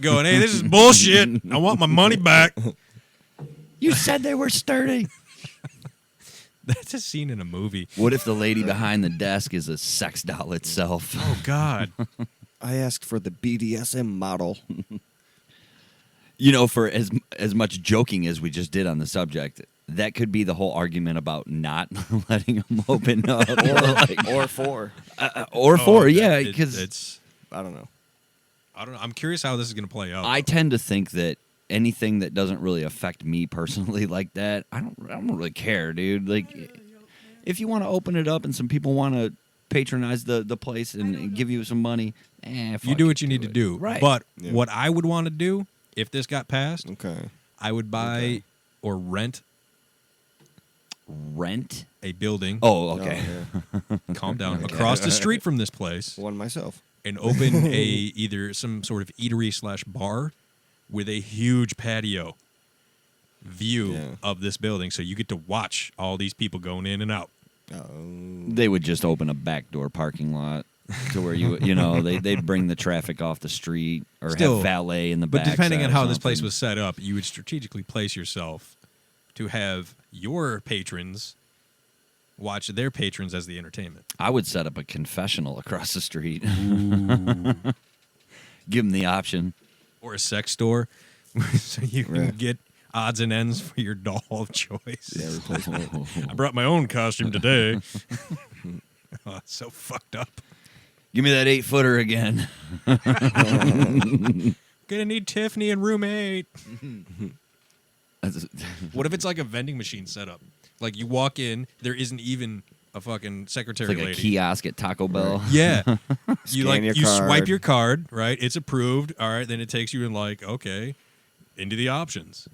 going, hey, this is bullshit. I want my money back. You said they were sturdy. That's a scene in a movie. What if the lady behind the desk is a sex doll itself? Oh, God. I asked for the BDSM model. You know, for as much joking as we just did on the subject, that could be the whole argument about not letting them open up. or four. Or four, yeah, It- because it's, I don't know. I don't know. I'm curious how this is going to play out. I tend to think that anything that doesn't really affect me personally like that, I don't really care, dude. Like, if you want to open it up and some people want to patronize the place and give you some money, you fuck do it, what you need to it. do. Right. But Yeah. what I would want to do, if this got passed, Okay. I would buy Okay. or rent Rent? a building. Oh, okay. Oh, yeah. Calm down. Across the street from this place, One myself. and open either some sort of eatery / bar with a huge patio view Yeah. of this building, so you get to watch all these people going in and out. Oh. They would just open a backdoor parking lot to where they'd bring the traffic off the street or Still, have valet in the But back. depending on how this place was set up, you would strategically place yourself to have your patrons watch their patrons as the entertainment. I would set up a confessional across the street. Give them the option. Or a sex store, so you can Right. get odds and ends for your doll of choice. Yeah, replacement. I brought my own costume today. Oh, it's so fucked up. Give me that 8-footer again. Gonna need Tiffany in room 8. That's- What if it's like a vending machine setup? Like you walk in, there isn't even a fucking secretary It's like lady. a kiosk at Taco Bell. Yeah. Scan your you swipe card. your card, right? It's approved. All right, then it takes you in like, okay, into the options.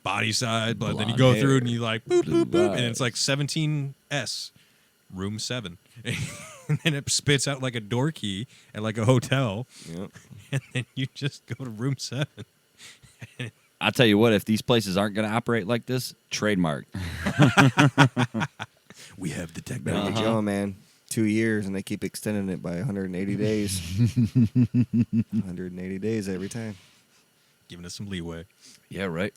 Body size, but then you Blonde go hair, through and you like boop, blue boop, boop, and eyes. it's like 17S, room 7. And then it spits out like a door key at like a hotel, Yep. and then you just go to room 7. I'll tell you what, if these places aren't going to operate like this, trademark. We have the Better technology. get going, man. 2 years, and they keep extending it by 180 days. 180 days every time. Giving us some leeway. Yeah, right.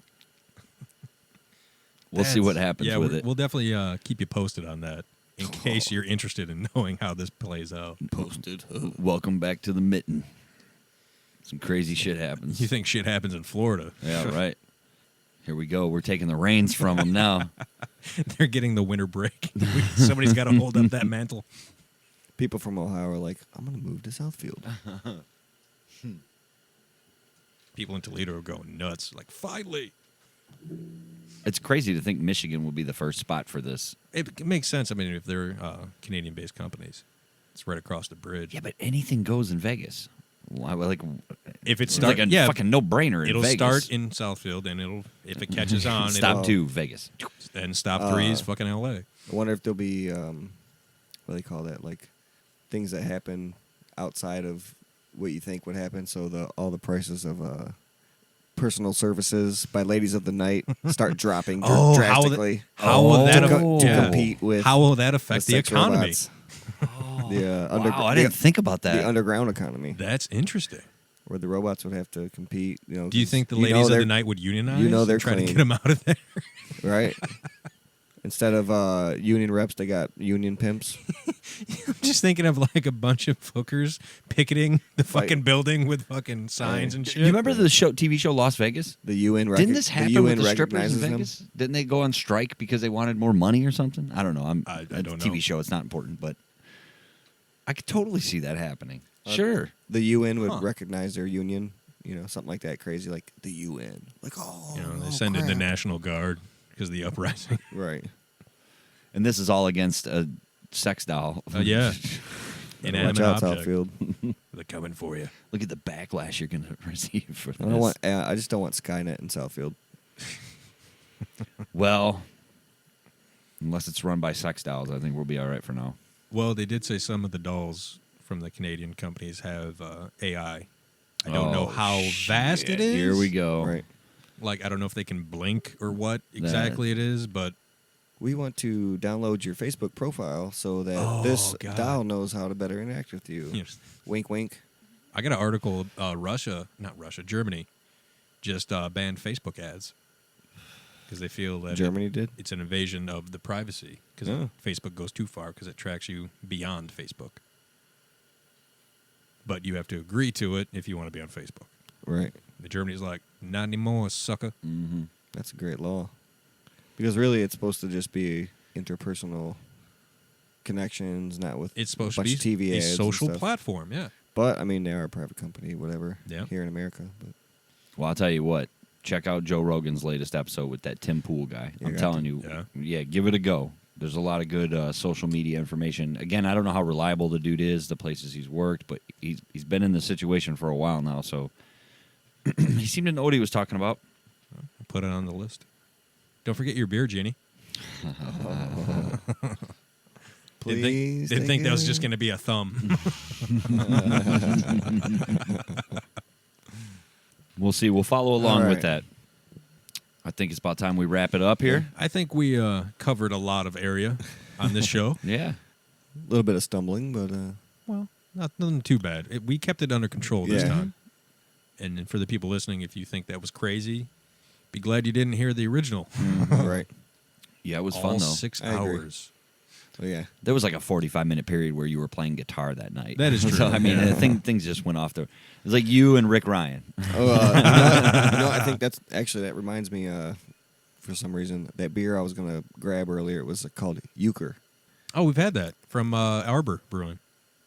We'll see what happens yeah, with we'll- it. We'll definitely keep you posted on that in case you're interested in knowing how this plays out. Posted. Welcome back to the mitten. Some crazy shit happens. You think shit happens in Florida? Yeah, right. Here we go. We're taking the reins from them now. They're getting the winter break. Somebody's got to hold up that mantle. People from Ohio are like, I'm going to move to Southfield. People in Toledo are going nuts. Like, finally. It's crazy to think Michigan will be the first spot for this. It makes sense. I mean, if they're Canadian-based companies, it's right across the bridge. Yeah, but anything goes in Vegas. Why? Like, If it it's starts, like a yeah, fucking no-brainer in it'll Vegas. start in Southfield, and if it catches on, Stop it'll, 2, Vegas. and stop 3 is fucking L.A. I wonder if there'll be, what do they call that? Like, things that happen outside of what you think would happen. So all the prices of personal services by ladies of the night start dropping drastically. How will that to compete with? How will that affect the the sex economy? robots. Wow, I didn't think about that. The underground economy, That's interesting. where the robots would have to compete. Do you think the ladies of the night would unionize? they're and try to clean. get them out of there. right? Instead of union reps, they got union pimps. I'm just thinking of like a bunch of hookers picketing the Fight. fucking building with fucking signs and shit. You remember the TV show Las Vegas? The UN Didn't this happen the UN with the strippers in recognizes them. Vegas? Didn't they go on strike because they wanted more money or something? I don't know. I It's don't a know. TV show. It's not important, but I could totally see that happening. Sure. The UN would recognize their union, something like that crazy, like the UN. Like, They send in the crap. National Guard because of the uprising. Right. And this is all against a sex doll. Yeah. Inanimate Watch out, object. Southfield. They're coming for you. Look at the backlash you're going to receive for this. I just don't want Skynet in Southfield. Well, unless it's run by sex dolls, I think we'll be all right for now. Well, they did say some of the dolls from the Canadian companies have AI. I don't know how vast it is. Here we go. Right. Like, I don't know if they can blink or what exactly it is, but We want to download your Facebook profile so that this doll knows how to better interact with you. Yes. Wink, wink. I got an article. Germany just banned Facebook ads because they feel that Germany did? it's an invasion of the privacy because Oh. Facebook goes too far because it tracks you beyond Facebook. But you have to agree to it if you want to be on Facebook. Right. The Germany's like, not anymore, sucker. Mm-hmm. That's a great law. Because really, it's supposed to just be interpersonal connections, not with It's supposed a to bunch be of TV a ads and social stuff. platform, yeah. But, I mean, they are a private company, whatever, Yeah. here in America. But Well, I'll tell you what. Check out Joe Rogan's latest episode with that Tim Pool guy. You I'm got telling to. you, yeah, give it a go. There's a lot of good social media information. Again, I don't know how reliable the dude is, the places he's worked, but he's been in the situation for a while now, so he seemed to know what he was talking about. Put it on the list. Don't forget your beer, Genie. please. Didn't think that was just going to be a thumb. We'll see. We'll follow along All with right. that. I think it's about time we wrap it up here. I think we covered a lot of area on this show. Yeah. A little bit of stumbling, but Well, nothing too bad. We kept it under control this Yeah. time. And then for the people listening, if you think that was crazy, be glad you didn't hear the original. right. Yeah, it was All fun, though. 6 I agree. hours. So, yeah. There was like a 45-minute period where you were playing guitar that night. That is true. So, I mean, things just went off the... It was like you and Rick Ryan. I think that reminds me, for some reason, that beer I was going to grab earlier, it was called Euchre. Oh, we've had that from Arbor Brewing.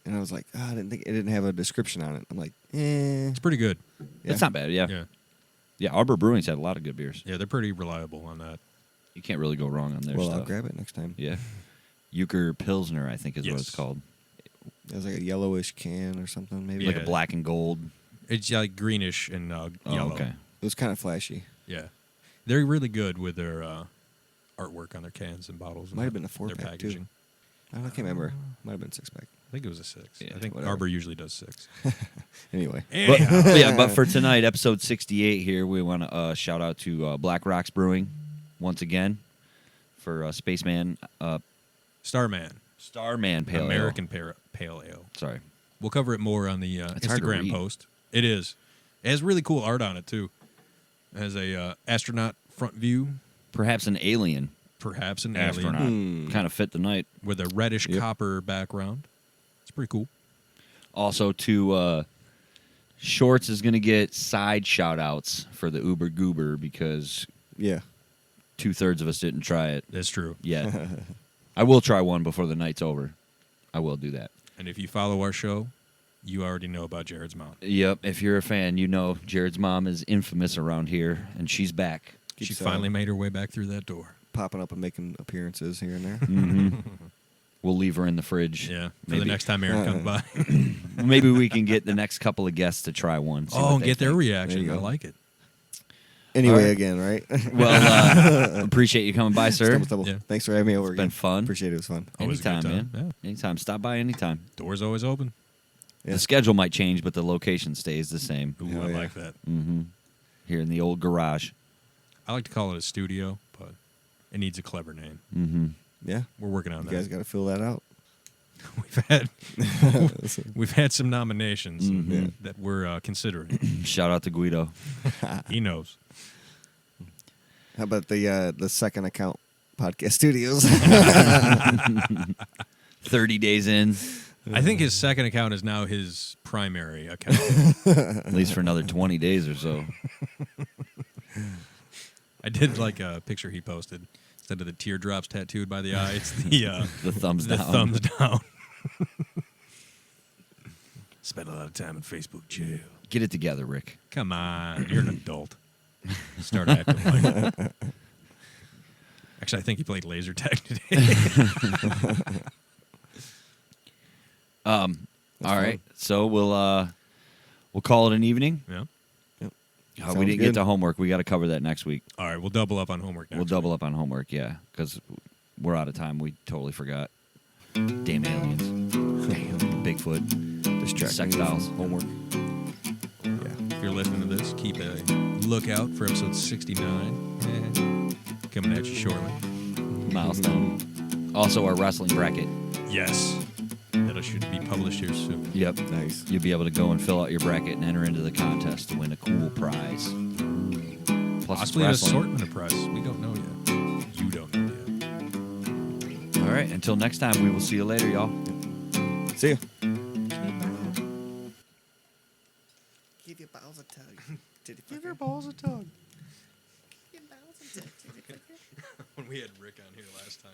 And I was like, I didn't think it didn't have a description on it. I'm like, It's pretty good. Yeah. It's not bad, yeah. Yeah. Yeah, Arbor Brewing's had a lot of good beers. Yeah, they're pretty reliable on that. You can't really go wrong on their Well, stuff. I'll grab it next time. Yeah. Euchre Pilsner, I think is what Yes. it's called. It was like a yellowish can or something, maybe. Like Yeah. a black and gold. It's like greenish and Oh, yellow. okay. It was kind of flashy. Yeah. They're really good with their artwork on their cans and bottles. And Might have been a their 4-pack, too. packaging. I can't remember. Might have been 6-pack. I think it was a 6. Yeah, I think whatever. Arbor usually does 6. Anyway. But for tonight, episode 68 here, we want to shout out to Black Rocks Brewing once again for Spaceman, Starman. Starman Pale American Ale. Pale Ale. Sorry. We'll cover it more on the It's hard to Instagram read. post. It is. It has really cool art on it, too. It has a astronaut front view, Perhaps an alien perhaps an astronaut. alien, Kind of fit the night. with a reddish Yep. copper background. It's pretty cool. Also, to Shorts is going to get side shout-outs for the Uber Goober because Yeah. 2/3 of us didn't try it That's true. yet. I will try one before the night's over. I will do that. And if you follow our show, you already know about Jared's mom. Yep, if you're a fan, you know Jared's mom is infamous around here, and she's back. She Keeps, finally made her way back through that door. Popping up and making appearances here and there. Mm-hmm. We'll leave her in the fridge. Yeah, for Maybe. the next time Aaron comes by. Maybe we can get the next couple of guests to try one. see what Oh, they get their think. reaction. There I you go. like it. Anyway, All right. again, right? Well, appreciate you coming by, sir. Stumble. Yeah. Thanks for having me over It's been again. fun. Appreciate it. It was fun. Always a good Anytime, man. time, Anytime. Stop by anytime. Door's always open. Yeah. The schedule might change, but the location stays the same. Ooh, Hell I yeah. like that. Here in the old garage. I like to call it a studio, but it needs a clever name. Yeah. We're working on You that. guys got to fill that out. We've had some nominations that we're considering. Shout out to Guido. He knows. How about the second account podcast studios? 30 days in, I think his second account is now his primary account. at least for another 20 days or so. I did like a picture he posted. Instead of the teardrops tattooed by the eye, it's the The thumbs the down. thumbs down. Spent a lot of time in Facebook jail. Get it together, Rick. Come on, you're an adult. Start acting like it. Actually, I think he played laser tag today. All right, so we'll call it an evening. Yeah. We Sounds didn't get good. to homework. We got to cover that next week. All right, we'll double up on homework next We'll double up on homework, yeah, because we're out of time. We totally forgot. Damn aliens. Damn. Bigfoot. Distracting Sex dolls. homework. If you're listening to this, keep a lookout for episode 69. Coming at you shortly. Milestone. Also, our wrestling bracket. Yes. That should be published here soon. Yep. Nice. You'll be able to go and fill out your bracket and enter into the contest to win a cool prize. Plus, Possibly an it's wrestling. assortment of prizes. We don't know yet. You don't know yet. All right. Until next time, we will see you later, y'all. See ya. Give your balls a tug. Give your balls a tug. Give your balls a tug. When we had Rick on here last time,